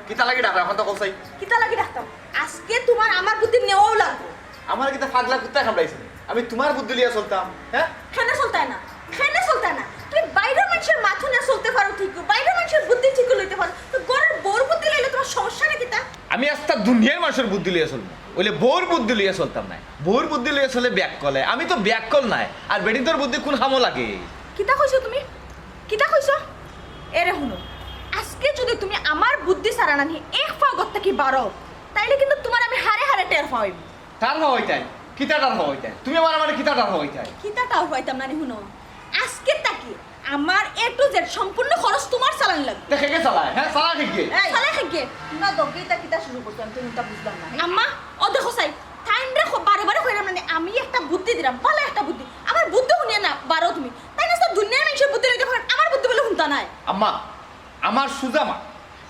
কিতা লাগি ডাকা এখন তো কইছাই কিতা লাগি ডাকতাম আজকে তোমার আমার বুদ্ধি নেওয়াও লাগবে আমার কিতা পাগলা কুত্তা কামড়াইছে আমি তোমার বুদ্ধি লিয়া চলতাম হ্যাঁ খেনে চলতায় না তুমি বাইরের মানুষের মাথা নিয়ে চলতে পারো ঠিক বাইরের মানুষের বুদ্ধি ঠিক লইতে পারো তো ঘরের বোর বুদ্ধি লইলে তোমার সমস্যা না কিতা আমি আস্তা দুনিয়ার মানুষের বুদ্ধি লিয়া চলবো ওইলে বোর বুদ্ধি লিয়া চলতাম না বোর বুদ্ধি লিয়া চলে ব্যাক কলে আমি তো ব্যাক কল নাই আর বেডিতর বুদ্ধি কোন হামো লাগে কিতা কইছো তুমি কিতা কইছো এরে শুনো আজকে যদি তুমি আমার বুদ্ধি সারা না নিয়ে এক পা গত্তা কি বারো তাইলে কিন্তু তোমার আমি হারে হারে টের পাইব তার হইতাই কিতাটার হইতাই তুমি আমার কিতাটার হইতাই কিতাটাও হইতাম না নি শুনো আজকে তাকি আমার এ টু জেড সম্পূর্ণ খরচ তোমার চালান লাগবে দেখে কে চালায় হ্যাঁ চালা ঠিকই চালাই খাইগে না দগিটা কিটা শুরু করতে আমি তো বুঝলাম না আম্মা ও দেখো সাই টাইম রে বারে বারে কইরা মানে আমি একটা বুদ্ধি দিলাম ভালো একটা বুদ্ধি আমার বুদ্ধি শুনিয়ে না বারো তুমি তাই না সব দুনিয়ার মানুষের বুদ্ধি লইতে পারেন আমার বুদ্ধি বলে শুনতা নাই আম্মা আমার সুজা মা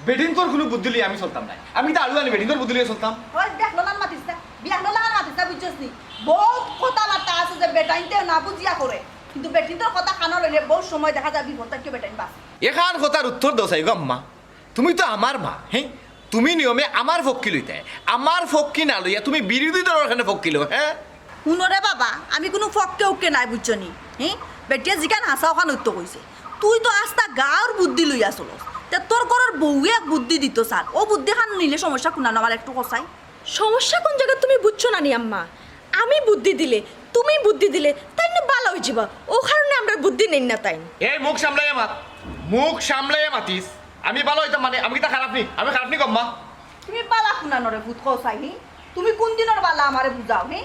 বেডিন্তর কোনো বুদ্ধি লিয়ে আমি চলতাম নাই আমি তো আলু আনি বেডিন্তর বুদ্ধি লিয়ে চলতাম ওই দেখলো না মাতিস না বিয়ানো লাগা মাতিস না বুঝছস নি বহুত কথা বার্তা আছে যে বেটাইনতে না বুঝিয়া করে কিন্তু বেটিনটোর কথা কানো লইলে বহুত সময় দেখা যায় বিপদটা কি বেটাইন বাস এখান কথার উত্তর দোসাই গো আম্মা তুমি তো আমার মা হ্যাঁ তুমি নিয়মে আমার ফক্কি লইতে আমার ফক্কি না লইয়া তুমি বিরোধী দলের ওখানে ফক্কি লো হ্যাঁ শুনরে বাবা আমি কোনো ফককে উকে নাই বুঝছনি হ্যাঁ বেটিয়া জিকান হাসা ওখান উত্তর কইছে তুই তো আস্তা গাঁর বুদ্ধি লইয়া চলস তে তোর ঘরের বউয়ে এক বুদ্ধি দিত স্যার ও বুদ্ধি খান নিলে সমস্যা কোনা আমার একটু কসাই সমস্যা কোন জায়গা তুমি বুঝছো না নি আম্মা আমি বুদ্ধি দিলে তুমি বুদ্ধি দিলে তাই না ভালো হয়ে যাবা ও কারণে আমরা বুদ্ধি নেই না তাই এই মুখ সামলাইয়া মাতিস আমি ভালো হইতাম মানে আমি কি তা খারাপ নি আমি খারাপ নি গম্মা তুমি বালা কোনা নরে ভূত কসাই নি তুমি কোন দিনের বালা আমারে বুঝাও নি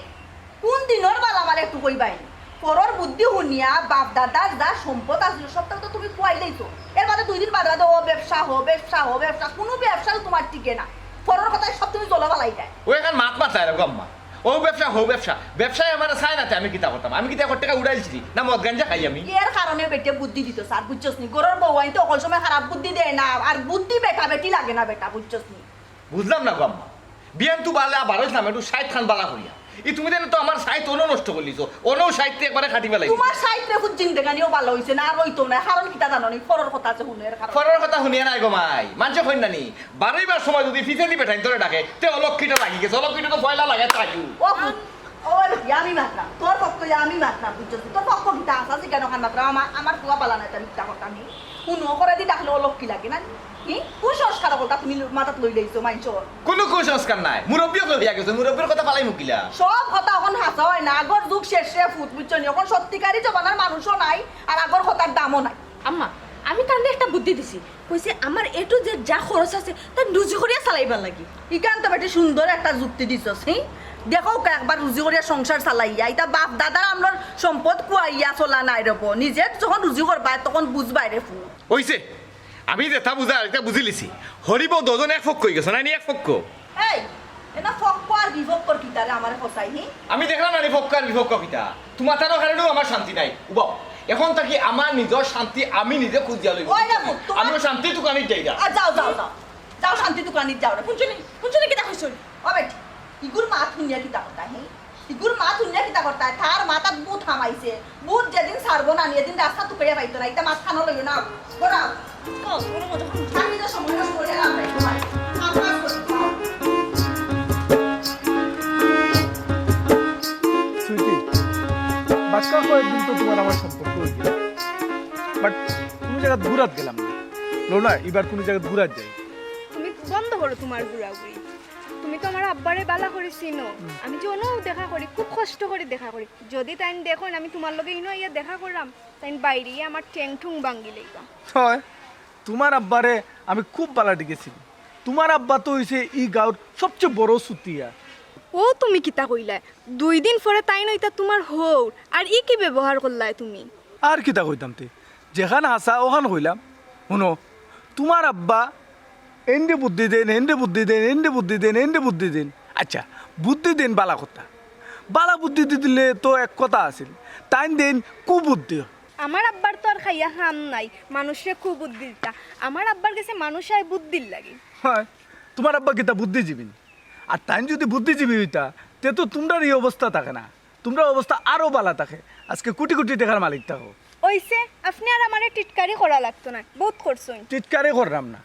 কোন দিনের বালা আমারে একটু কইবাই নি পরর বুদ্ধি শুনিয়া বাপ দাদার যা সম্পদ আসলো সবটা তো তুমি খুয়াইলেই তো এর বাদে 2 দিন বাদে ও ব্যবসা কোনো ব্যবসাও তোমার টিকে না পরর কথায় সব তুমি জলা বালাই যায় ও এখন মাথায় রে গম্মা ও ব্যবসায় আমার চাই না আমি কিতা করতাম আমি কিতা টাকা উড়াইছি না মদ গাঞ্জা খাই আমি এর কারণে বেটে বুদ্ধি দিত স্যার বুঝছস নি গরর বউ আইতে অকল সময় খারাপ বুদ্ধি দেয় না আর বুদ্ধি বেটা বেটি লাগে না বেটা বুঝছস নি বুঝলাম না গম্মা বিয়ান তু বালা বাড়াইছিলাম একটু 60 খান বালা করিয়া ই তুমি দেন তো আমার সাইত অন্য নষ্ট করলিছো অন্য সাইতে একবারে খাটি ফেলাই তোমার সাইতে খুব জিন্দেগানিও ভালো হইছে না আর হইতো না কারণ কিতা জানো নি পরর কথা আছে হুনের কারণ ফরের কথা শুনিয়া নাই গমাই মানুষ কই নানি বারবার সময় যদি ফিতে দি বেঠাইন তোরে ডাকে তে অলক্ষিটা লাগি গেছে অলক্ষিটা তো পয়লা লাগে তাইও ও ও আমি মাত্রা তোর পক্ষ আমি মাত্রা বুঝছস তোর পক্ষ কিতা আছে কেন খান মাত্রা আমার পুয়া পালা না আমি কিতা কথা নি শুনো করে দি ডাকলে অলক্ষি লাগে না কি কুসংস্কার কথা তুমি মাথাত লই লইছো মাইনছর কোনো কুসংস্কার নাই মুরব্বিও লইয়া গেছে মুরব্বির কথা পালাই মুকিলা সব কথা এখন হাসা হয় না আগর যুগ শেষে ফুট বুঝছো নি এখন সত্যিকারই জমানার মানুষও নাই আর আগর কথার দামও নাই আম্মা আমি তাহলে একটা বুদ্ধি দিছি কইছে আমার এ টু জেড যা খরচ আছে তা রুজি করিয়া চালাইবার লাগি ইকান তো বেটি সুন্দর একটা যুক্তি দিছস হ্যাঁ দেখো একবার রুজি করিয়া সংসার চালাইয়া এটা বাপ দাদার আমরার সম্পদ কুয়াইয়া চলা নাই রব নিজে যখন রুজি করবা তখন বুঝবাই রে ফু হইছে আমি যেটা বুঝা এটা বুঝি লিছি হরিব দুজন এক ফক কই গেছে না এক ফক এই এটা ফক্ক আর বিভক্তর কিতারে আমার ফসাই হি আমি দেখলাম না ফক্কার বিভক্ত কিতা তোমার তারও কারণেও আমার শান্তি নাই উবাও এখন থাকি আমার নিজের শান্তি আমি নিজে খুঁজিয়া লইব ওই দেখো আমিও শান্তি দোকানে যাই যা যাও যাও যাও যাও শান্তি দোকানে যাও রে শুনছনি কিতা কইছনি ও বেটি ইগুর মা শুনিয়া কিতা কথা হি ইগুর মা শুনিয়া কিতা করতা তার মাথাত বুট হামাইছে বুট যেদিন সারবো না এদিন রাস্তা টুকাইয়া পাইতো না এটা মাছ খানো লইও না গোরা আমি তো সময় করে লাভ নাই তোমার সুইটি বাচ্চা কয়েকদিন তো তোমার আমার সম্পর্ক হয়ে গেল বাট কোনো জায়গা ঘুরাত গেলাম না লোনা এবার কোনো জায়গা ঘুরাত যাই তুমি বন্ধ করো তোমার ঘুরাঘুরি তুমি তো আমার আব্বারে বালা করে চিনো আমি যে অনেও দেখা করি খুব কষ্ট করে দেখা করি যদি তাই দেখো আমি তোমার লগে ইনো ইয়া দেখা করলাম তাই বাইরে আমার ঠ্যাং ঠুং ভাঙ্গি লইবা হয় তোমার আব্বারে আমি খুব বালা ডেকেছি তোমার আব্বা তো হইছে ই গাঁৱৰ সবচেয়ে বড় সুতিয়া ও তুমি কিতা কইলা 2 দিন পরে তাই নইতা তোমার হৌর আর ই কি ব্যবহার করলাই তুমি আর কিতা কইতাম তে যেখান হাসা ওখান কইলাম শুনো তোমার আব্বা এন্ডে বুদ্ধি দেন আচ্ছা বুদ্ধি দেন বালা কথা বালা বুদ্ধি দিলে তো এক কথা আছিল তাই দেন কুবুদ্ধি আমার আব্বার তো আর খাইয়া হাম নাই মানুষে খুব বুদ্ধি দিতা আমার আব্বার কাছে মানুষ আয় বুদ্ধির লাগে হয় তোমার আব্বা কিতা বুদ্ধিজীবী আর তাই যদি বুদ্ধিজীবী হইতা তে তো তোমরার এই অবস্থা থাকে না তোমরা অবস্থা আরো বালা থাকে আজকে কোটি কোটি টাকার মালিক থাকো ওইসে আপনি আর আমারে টিটকারি করা লাগতো না বহুত করছুন টিটকারে করলাম না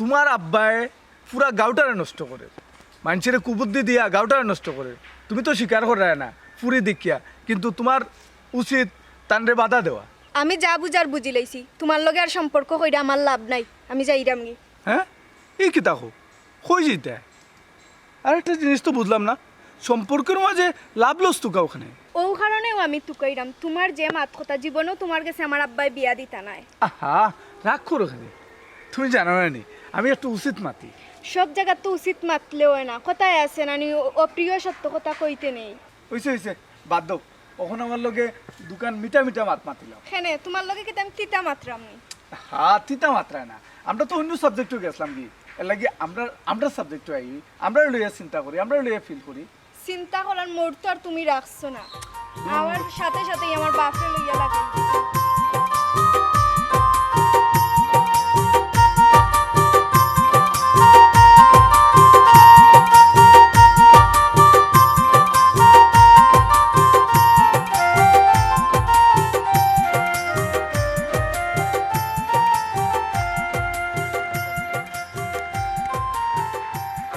তোমার আব্বায় পুরা গাঁওটারে নষ্ট করে, মানুষের কুবুদ্ধি দিয়া গাঁওটারে নষ্ট করে। তুমি তো স্বীকার করে না ফুরি দেখিয়া, কিন্তু তোমার উচিত তানরে বাধা দেওয়া। আমি যা বুঝার বুঝি লাইছি, তোমার লগে আর সম্পর্ক কইরা আমার লাভ নাই, আমি যাইরাম গি। হ্যাঁ, এই কি তাকো কই যেতে? আর একটা জিনিস তো বুঝলাম না, সম্পর্কের মাঝে লাভ লস তুকা ওখানে। ও কারণেও আমি তুকাইরাম, তোমার যে মাত কথা জীবনেও তোমার কাছে আমার আব্বাই বিয়া দিতা নাই। আহা, রাগ করো ওখানে। তুমি জানো না নি আমি একটু উচিত মাতি। সব জায়গা তো উচিত মাতলেও হয় না, কথায় আছে না অপ্রিয় সত্য কথা কইতে নেই। হইছে বাদ দাও, কখন আমার লগে দোকান মিঠা মিঠা মাত মাতিলাম। হেনে তোমার লগে কিন্তু আমি তিতা মাত্রাম নি। হ্যাঁ, তিতা মাত্রায় না, আমরা তো অন্য সাবজেক্টও গেছিলাম কি, এর লাগে আমরা সাবজেক্টও আই, আমরা লইয়া চিন্তা করি, আমরা লইয়া ফিল করি। চিন্তা করার মোড় তো আর তুমি রাখছো না, আমার সাথে সাথেই আমার বাপরে লইয়া লাগে।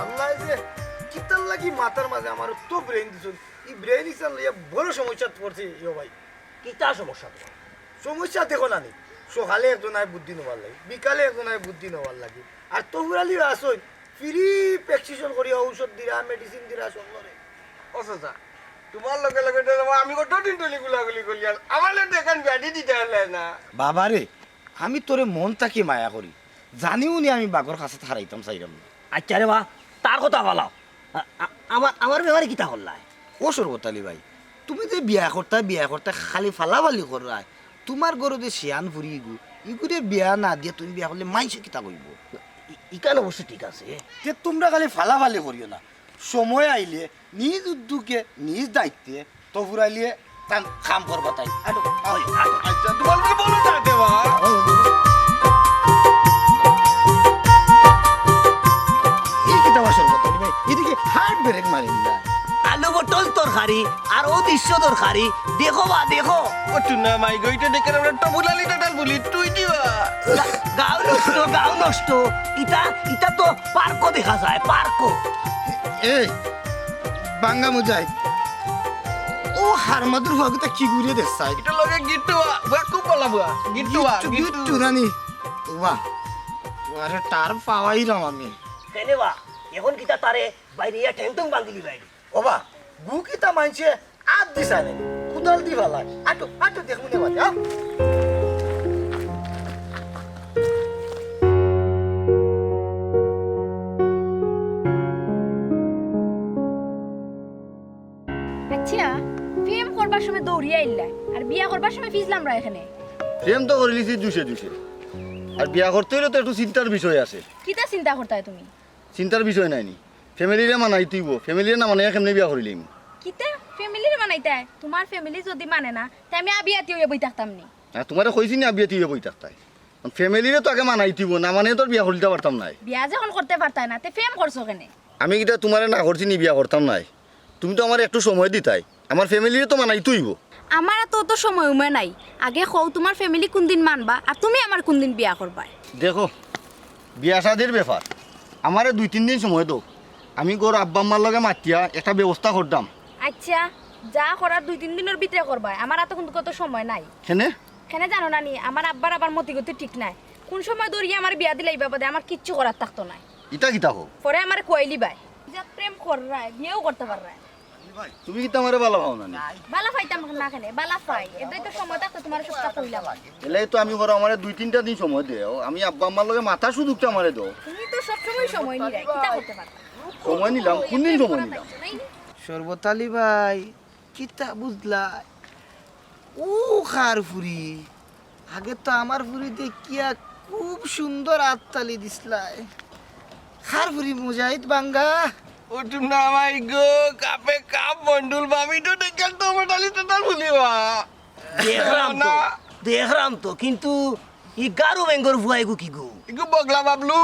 আল্লাহ যে কিতার লাগি মাথার মাঝে আমার তো ব্রেন দিছ, এই ব্রেন ইসান লইয়া বড় সমস্যা পড়ছে ইয়ো ভাই। কিতা সমস্যা তোমার? সমস্যা দেখো না নি, সকালে একজন আয় বুদ্ধি নেওয়ার লাগে, বিকালে একজন আয় বুদ্ধি নেওয়ার লাগে, আর তহুরালি আসই ফ্রি প্রেসক্রিপশন করি, ঔষধ দিরা, মেডিসিন দিরা সব করে। অসচা তোমার লগে লগে আমি কত দিন টলি গুলাগুলি করি, আর আমার লোক এখন ব্যাটি দিতে হলে না। বাবা রে, আমি তোরে মন তাকি মায়া করি, জানিও নি আমি বাঘর কাছে হারাইতাম চাইরাম না। আচ্ছা রে বা, তার কথা বলাও। আমার ব্যাপারে কিতা করলাই? ও সর্বতালি ভাই, তুমি যে বিয়া করতে খালি ফালাফালি করায়, তোমার গরু যে শিয়ান ফুরি ইগু ইগুরে বিয়া না দিয়ে তুমি বিয়া করলে মাইসে কিতা কইব? ইকান অবশ্য ঠিক আছে। যে তোমরা খালি ফালাফালি করিও না, সময় আইলে নিজ উদ্যোগে নিজ দায়িত্বে তো ফুরাইলে কাম করবা তাই। আচ্ছা তোমার কি বলো না দেবা? এই কিতা সর্বতালি ভাই, এদিকে হার্ট ব্রেক মারিন না। আলু পটল তরকারি আর ও দৃশ্য তরকারি দেখো বা দেখো। ও টুনা মাই গইটা দেখে আমরা টবুলালি টাটাল বলি তুই দিবা। গাও নষ্ট ইটা তো পার্কও দেখা যায়, পার্কও। এই বাঙ্গা মুজাই, ও হারমাদুর ভাগটা কি ঘুরিয়ে দেখছাই? এটা লগে গিট্টুয়া বুয়া খুব বলা বুয়া গিট্টুয়া গিট্টু রানি, বাহ আরে তার পাওয়াই রাম আমি। কেনে বা এখন কিতা তারে বাইরে ঠেংটং বাঙ্গিলি বাইরে। ওবা গু কিতা মানছে আদ দিছানে কুদাল দি ভালাই, আটো আটো দেখুন নে বাজা। আচ্ছা, প্রেম করবার সময় দৌড়িয়ে আইলা আর বিয়া করবার সময় ফিজলাম রা এখানে। প্রেম তো করে লিছি দুষে আর বিয়া করতে হলে তো একটু চিন্তার বিষয় আছে। কিতা চিন্তা করতে হয় তুমি? চিন্তার বিষয় নাইনি, ফ্যামিলিরে মানাই তুইব, ফ্যামিলিরে না মানে কেমনে বিয়া করিলিম? কিতা ফ্যামিলির মানাইতে? তোমার ফ্যামিলি যদি মানে না তাই আমি আবিয়াতি হয়ে বই থাকতাম নি। হ্যাঁ, তোমারে কইছি না বিয়া তুই বই থাকতাই, ফ্যামিলিরে তো আগে মানাই তুইব, না মানে তোর বিয়া করিতে পারতাম নাই। বিয়া যখন করতে পারতাই না তে প্রেম করছো কেনে? আমি কিটা তোমারে না করছি নি বিয়া করতাম নাই, তুমি তো আমার একটু সময় দিতাই, আমার ফ্যামিলিরে তো মানাই তুইব। আমার তো সময় উমে নাই, আগে কও তোমার ফ্যামিলি কোন দিন মানবা আর তুমি আমার কোন দিন বিয়া করবা। দেখো বিয়া শাদির ব্যাপার, আমারে 2-3 দিন সময় দাও, আমি গোর আব্বা আম্মার লগে মাতিয়া একটা ব্যবস্থা করতাম। আচ্ছা, যা করার 2-3 দিনের ভিতরে করবা, আমার এত কিন্তু কত সময় নাই। হেনে কেন জানো না নি, আমার আব্বার আবার মতি গতি ঠিক নাই, কোন সময় দৌড়িয়ে আমার বিয়া দিলাই বাবাদে আমার কিচ্ছু করার থাকতো না। ইটা কিতা হোক, পরে আমার কইলি ভাই যা প্রেম কর রায় বিয়েও করতে পার রায়। তুমি কিতা আমারে ভালো পাও না? বালা পাইতাম না কেন, বালা পাই এটাই তো সময় থাকতো তোমার সবটা কইলাম। এলে তো আমি ঘর আমারে 2-3টা দিন সময় দেও, আমি আব্বা আম্মার লগে মাথা সুদুকটা আমারে দাও। তুমি তো সবসময় সময় নি রায়, কিতা করতে পারতা? সময় নিলাম, কোন দিন সময় নিলাম? সর্বতালি ভাই কিতা বুঝলা, ও খার ফুরি আগে তো আমার ফুরি দেখিয়া খুব সুন্দর আত্মালি দিসলাই। খার ফুরি মুজাহিদ বাঙ্গা। ও টুনা মাই গো কাপে কাপ বন্ডুল বামি তো দেখে তো মোটালি টাটাল বলিবা। দেখলাম তো, কিন্তু ই গারু বেঙ্গর ভুয়াই গো কি গো? ইগো বগলা বাবলু।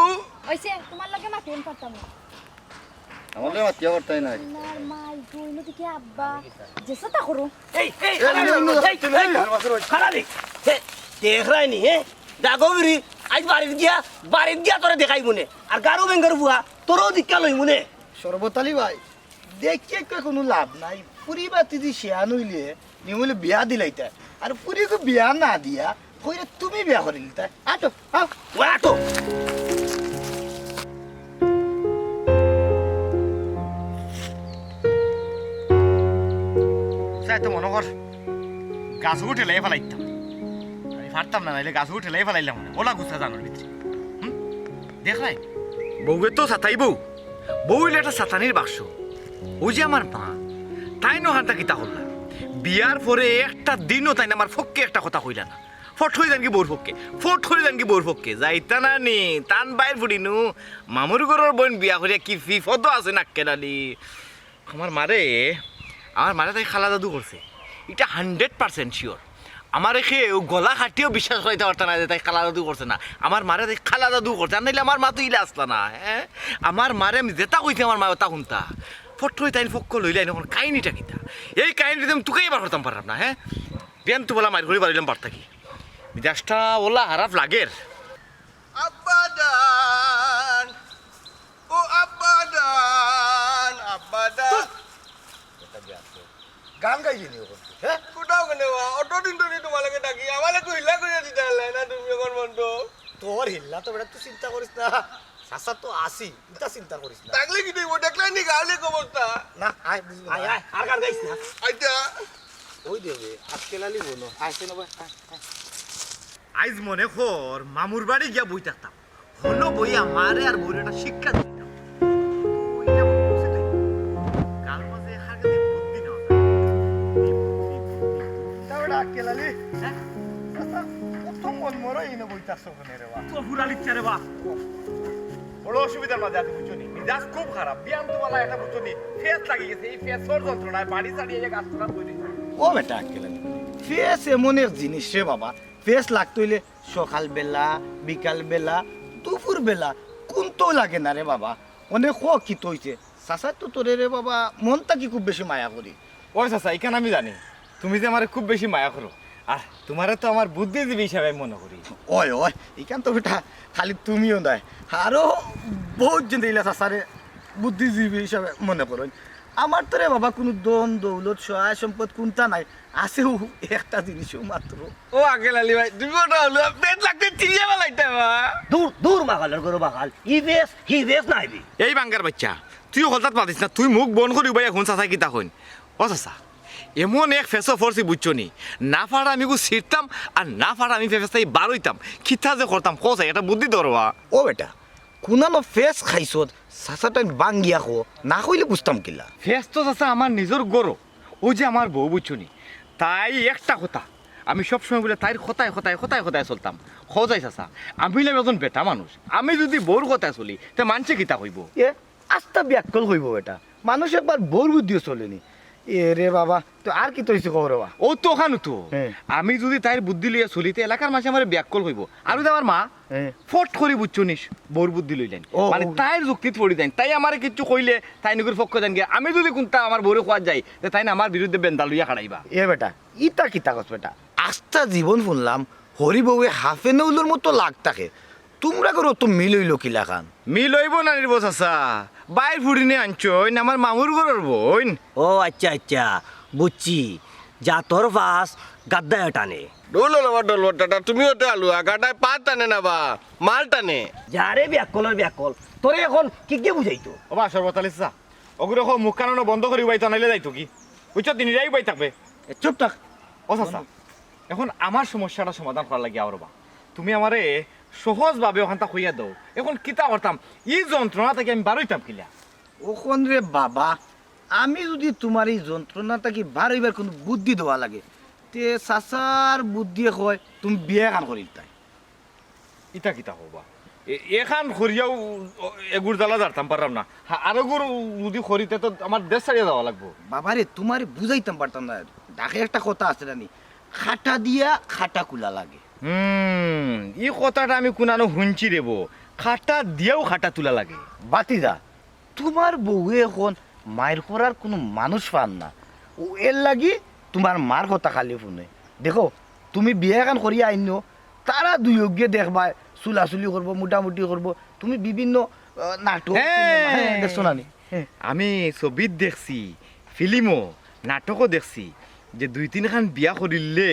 ওইছে তোমার লগে মাতিম পারতাম না। আমারে মাতিয়া করতাই নাই। তোমার মাই কইলো কি আব্বা যেসা করো। এই খারাপ দেখলাই নি, ডাগবিরি আজ বাড়িত গিয়া তোরে দেখাই মনে আর গারু বেঙ্গর বুয়া তোরও দীক্ষা লই মনে সর্বতালি ভাই দেখিয়ে কোনো লাভ নাই পুরি বাতি দি শেয়া নইলে নিমলে বিয়া দিলাইতা আর পুরিকে বিয়া না দিয়া কইরে তুমি বিয়া করে দিতা আটো আও ও আটো চাই তো মনে কর গাছ উঠে লাই ফেলাইতাম আমি পারতাম না নাইলে গাছ উঠে লাই ফেলাইলাম মনে ওলা গুছা জানোর ভিতরে দেখলাই বউকে তো সাতাই বউ হইলে একটা সাতানির বাক্স ও যে আমার মা তাই নহান্তা কিতা হল্লা বিয়ার পরে একটা দিনও তাই না আমার ফক্কে একটা কথা কইলা না ফট হয়ে যান কি বউর পক্ষে যাইতা না নি টান বাইর ফুড়িনু মামুর ঘরের বোন বিয়া করিয়া কি ফিফত আছে না কেনালি আমার মারে তাই খালা দাদু করছে এটা 100% শিওর আমার কেউ গলা খাটিও বিশ্বাস করাইতে পারত না যে তাই খালা দাদু করছে না আমার মারে তাই খালা দাদু করছে আর নাইলে আমার মা তো ইলে আসলা না হ্যাঁ আমার মারে আমি যেটা কইছি আমার মা ওটা শুনতা ফট হয়ে তাই পক্ষ লইলাই এখন কাহিনিটা কিতা এই কাহিনিটা আমি তোকেই এবার করতাম পারলাম না হ্যাঁ বিয়ান তো বলা মার ঘুরে পারিলাম পারতা কি মিজাজটা ওলা হারাপ লাগের আব্বাদান ও আব্বাদান গান গাইলি নি ওখান হ্যাঁ কোথাও কেন অটো দিন তো তোমাকে ডাকি আমাকে কইলা কইয়া দিতে হলে না তুমি এখন বন্ধ তোর হিল্লা তো বেটা তুই চিন্তা করিস না শাসা তো আসি এটা চিন্তা করিস না ডাকলে কি দেবো দেখলাই নি গাওলে অবস্থা না আয় বুঝলি আয় আয় আর গান গাইছ না আচ্ছা ওই দেবে আজকে লালি বলো আইসে না ভাই আইজ মনে কর মামুর বাড়ি গিয়া বই থাকতাম হলো বই আমারে আর বইয়ের একটা শিক্ষা দিতাম ওইটা বুঝছে তুই কাল মাঝে হারকে বুদ্ধি না তাহলে আজকে লালি হ্যাঁ প্রথম মন মরো এই না বইতাছ ওখানে রে বা তো পুরা লিখছে রে বা বড় অসুবিধার মাঝে আছে বুঝছো নি মিজাজ খুব খারাপ বিয়াম তো বলা একটা বুঝছো নি ফেস লাগি গেছে এই ফেসর যন্ত্রণায় বাড়ি ছাড়িয়ে গাছ তোলা বই দিছে ও বেটা আজকে লালি ফেস এমন এক জিনিস রে বাবা ফেস লাগতে হইলে সকাল বেলা বিকাল বেলা দুপুর বেলা কোনটো লাগে না রে বাবা অনেক কি তৈছে চাচা তো তোরে রে বাবা মনটা কি খুব বেশি মায়া করি ওই চাচা এখানে আমি জানি তুমি যে আমার খুব বেশি মায়া করো আর তোমারে তো আমার বুদ্ধিজীবী হিসাবে মনে করি ওই ওই এখান তো বেটা খালি তুমিও নয় আরো বহুত জন দিলা চাচারে বুদ্ধিজীবী হিসাবে মনে করো আমার তো রে বাবা কোনো দন দৌলত সহায় সম্পদ কোনটা নাই আছেও একটা জিনিসও মাত্র ও আগে লালি ভাই তুমি ওটা হলো পেট লাগতে চিড়িয়া বেলাইতে বা দূর দূর বাগালের করো বাগাল হি বেশ নাইবি এই বাঙ্গার বাচ্চা তুই হঠাৎ পাতিস না তুই মুখ বন করি ভাই এখন চাচা কিতা হইন ও চাচা এমন এক ফেসো ফরসি বুঝছো নি না ফাড়া আমি ছিড়তাম আর না ফাড়া আমি ফেসটাই বারইতাম খিতা যে করতাম কোথায় এটা বুদ্ধি ধরবা ও বেটা কোনানো ফেস খাইছত চাচাটাই বাঙ্গিয়া খো না কইলে বুঝতাম কিলা ফেস তো চাচা আমার নিজের গরো ও যে আমার বউ বুঝছো নি তাই একটা কথা আমি সবসময় বলে তাইর কথায় চলতাম খোঁজাই চাচা আমি হইলাম একজন বেটা মানুষ আমি যদি বউর কথায় চলি তে মানছে কিতা হইব এ আস্তা ব্যাকল হইব বেটা মানুষ একবার বোর বুদ্ধিও চলেনি এ রে বাবা তো আর কি তৈছে খবর বাবা ও তো ওখানে তো হ্যাঁ। আমি যদি তাইর বুদ্ধি লইয়া চলিতে এলাকার মাঝে আমার ব্যাকল হইব আর যদি আমার মা হ্যাঁ। ফট করি বুঝছো নিস বউর বুদ্ধি লইলেন ও, মানে ও। তাইর যুক্তিত পড়ি দেন তাই আমার কিছু কইলে তাই নগর পক্ষ দেন গিয়া আমি যদি কোনটা আমার বউরে খোয়া যাই তাই না আমার বিরুদ্ধে বেন্দা লইয়া খাড়াইবা এ বেটা ইটা কিতা কস বেটা আস্তা জীবন শুনলাম হরি বউয়ে হাফে নৌলোর মতো লাগ থাকে তোমরা করো তো মিলইল কিলা খান মিল হইব না নির্ব চাচা বাইর ফুড়িনে আনছইন আমার মামুর ঘরের বোন ও আচ্ছা বুঝছি যা তোর পাস গাদ্দায় টানে ডোল টাটা তুমিও তো আলু আগাটায় পা টানে না বা মাল টানে যারে ব্যাকল তোরে এখন কি কে বুঝাইতো ও বা সর্বতালি চা ওগুলো মুখ কানো বন্ধ করি বাইতো নাইলে যাইতো কি বুঝছো তিনিরাই বাই থাকবে চুপ থাক ও চাচা এখন আমার সমস্যাটা সমাধান করার লাগে আর বা তুমি আমারে সহজভাবে ওখানটা হইয়া দাও এখন কিতা করতাম এই যন্ত্রণা থেকে আমি বারইতাম কিলা ওখন রে বাবা আমি যদি তোমার এই যন্ত্রণাটাকে বার হইবার কোনো বুদ্ধি দেওয়া লাগে তে চাচার বুদ্ধি হয় তুমি বিয়ে কান করি তাই ইটা কিতা হবা এখান খরিয়াও এগুর জ্বালা জারতাম পারলাম না আর এগুর যদি খরিতে তো আমার দেশ ছাড়িয়ে যাওয়া লাগবো বাবারে তোমারে বুঝাইতাম পারতাম না ডাকে একটা কথা আছে জানি খাটা দিয়া খাটা কুলা লাগে এই কথাটা আমি কোনানো শুনছি দেব খাটা দিয়েও খাটা তুলা লাগে বাতিদা তোমার বউয়ে এখন মায়ের করার কোনো মানুষ পান না ও এর লাগি তোমার মার কথা খালি শুনে দেখো তুমি বিয়ে কান করিয়া আইনো তারা দুয়োগে দেখবা চুলাচুলি করবো মোটামুটি করবো তুমি বিভিন্ন নাটক হ্যাঁ। সিনেমা, দেখছো না নি? আমি ছবিত দেখছি ফিল্মও নাটকও দেখছি যে 2-3 বিয়া করিলে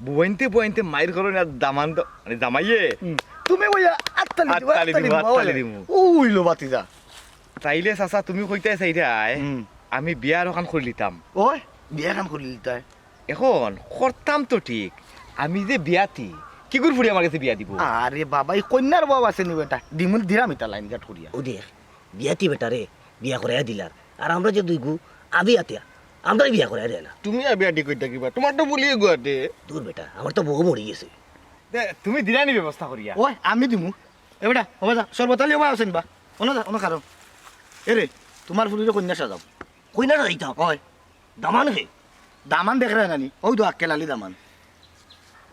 বইনতে মায়ের ঘর দামান মানে জামাইয়ে তুমি ওই আত্মালি দিবা, আত্তালি দিমু, আত্তালি দিমু। ওইলো বাতিজা তাইলে চাচা তুমি কইতে চাইরাই আমি বিয়ার ওখান করে লিতাম ওই বিয়া কাম করলি তাই এখন করতাম তো ঠিক আমি যে বিয়াতি কি করে ফুড়ি আমার কাছে বিয়া দিব আরে বাবা এই কন্যার বাবা আছে নি বেটা দিমুল দিরাম এটা লাইন কাট করিয়া ও দেখ বিয়াতি বেটারে বিয়া করে দিলার আর আমরা যে দুই গু আবি আতিয়া আমরাই বিয়া করে দেয় না তুমি আর বিয়াটি কইতা কিবা তোমার তো বলিয়ে গুয়াতে দূর বেটা আমার তো বউ মরে গেছে তুমি দিরানি ব্যবস্থা করিয়া ওই আমি দিমু এ বেটা হবে যা সর্বতালি হবা আছেন বা অন যা অন কারো এরে তোমার ফুলিরে কন্যা সাজাও কই না যাইতাম ওই দামান হে দামান দেখ রে নানি ওই তো আক্কেলালি দামান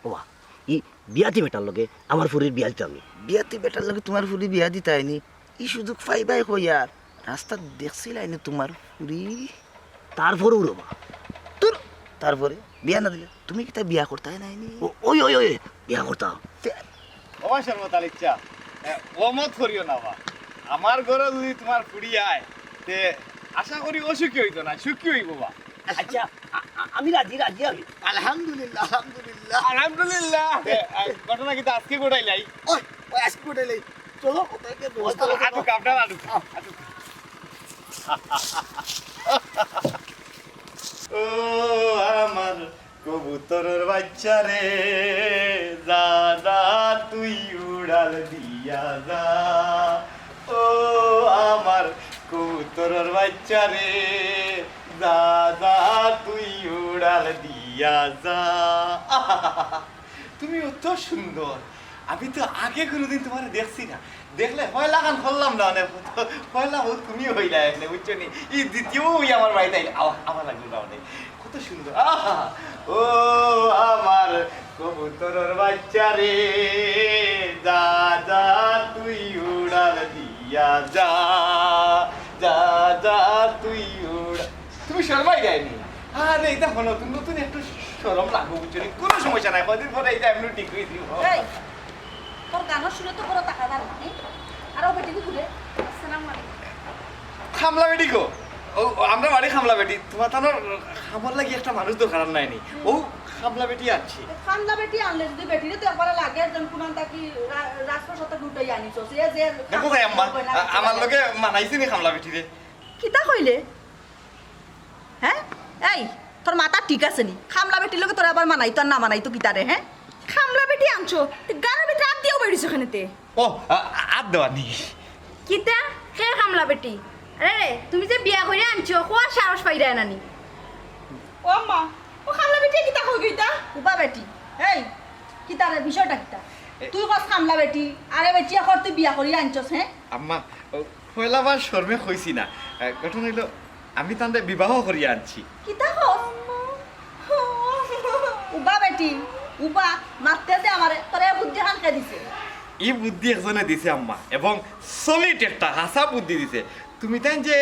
ওবা ই বিয়াতি বেটার লগে আমার ফুরির বিয়া দিতে আমি বিয়াতি বেটার লাগে তোমার ফুলি বিয়া দিতাইনি ই সুযোগ পাইবাই কইয়ার রাস্তা দেখছিলাইনি তোমার ফুরি তারপরেও রবা তোর তারপরে বিয়া না দিলে তুমি কি তা বিয়া করতে নাইনি ওই ওই ওই বিয়া করতাম আমার সর্বতাল ইচ্ছা অমত করিও না বা আমার ঘরে যদি তোমার ফুড়ি আয় তে আশা করি অসুখী হইতো না সুখী হইব বা আচ্ছা আমি রাজি রাজি আমি আলহামদুলিল্লাহ আলহামদুলিল্লাহ আলহামদুলিল্লাহ ঘটনা কিন্তু আজকে গোটাইলাই ওই ওই আজকে কোটাইলাই চলো ওটাকে ব্যবস্থা আটু কাপড় আটু ও আমার কবুতরের বাচ্চা রে যা যা তুই উড়াল দিয়া যা ও আমার কবুতরের বাচ্চা রে যা যা তুই উড়াল দিয়া যা তুমি অত সুন্দর আমি তো আগে কোনোদিন তোমার দেখছি না দেখলে পয়লা গান করলাম না অনেক পয়লা বহুত তুমি হইলা এখানে বুঝছো নি এই দ্বিতীয় ওই আমার বাড়িতে আইলে আমার লাগলো না অনেক কত সুন্দর আহা ও আমার কবুতরের বাচ্চা রে যা যা তুই উড়াল দিয়া যা যা যা তুই উড়া তুমি শর্মাই যায়নি আরে এটা হলো নতুন নতুন একটু সরম লাগবো বুঝছো নি কোনো সমস্যা নাই কদিন পরে এটা এমনি ঠিক হয়ে দিব এই তোর গানের সুরে তো বড় টাকা দাঁড় মানে আর ও বেটিকে ঘুরে আসসালামু আলাইকুম খামলা বেটি গো ও আমরা বাড়ি খামলা বেটি তোমার তানোর খাবার লাগি একটা মানুষ দরকার নাইনি ও খামলা বেটি আছে খামলা বেটি আনলে যদি বেটিরে তো একবার লাগে একজন কোন তাকি রাজপ্রসাদ ঢুটাই আনিছো সে যে দেখো ভাই আম্মা আমার লগে মানাইছি নি খামলা বেটি রে কিতা কইলে হ্যাঁ এই তোর মাথা ঠিক আছে নি খামলা বেটির লগে তোর আবার মানাইতো আর না মানাইতো কিতারে হ্যাঁ খামলা বেটি আনছো গাড়ির ভিতরে আপ দিয়েও বেরিয়েছো ওখানেতে ও আদ দেওয়ানি কিতা কে কামলা বেটি আরে তুমি যে বিয়া করে আনছো কোয়া সাহস পাইরা নানি ও আম্মা ও খামলা বেটি কিতা কই গইতা উবা বেটি এই কিতারে বিষয়টা কিতা তুই কস খামলা বেটি আরে বেটি এখন তুই বিয়া করি আনছস হ্যাঁ আম্মা পয়লাবার শর্মে কইছি না ঘটনা হইলো আমি তান্ডে বিবাহ করিয়া আনছি কিতা কস উবা বেটি উবা মারতে দে আমারে তোরে বুদ্ধি হানকে দিছে এই বুদ্ধি একজনে দিছে আম্মা এবং সলিড একটা হাসা বুদ্ধি দিছে তুমি তাই যে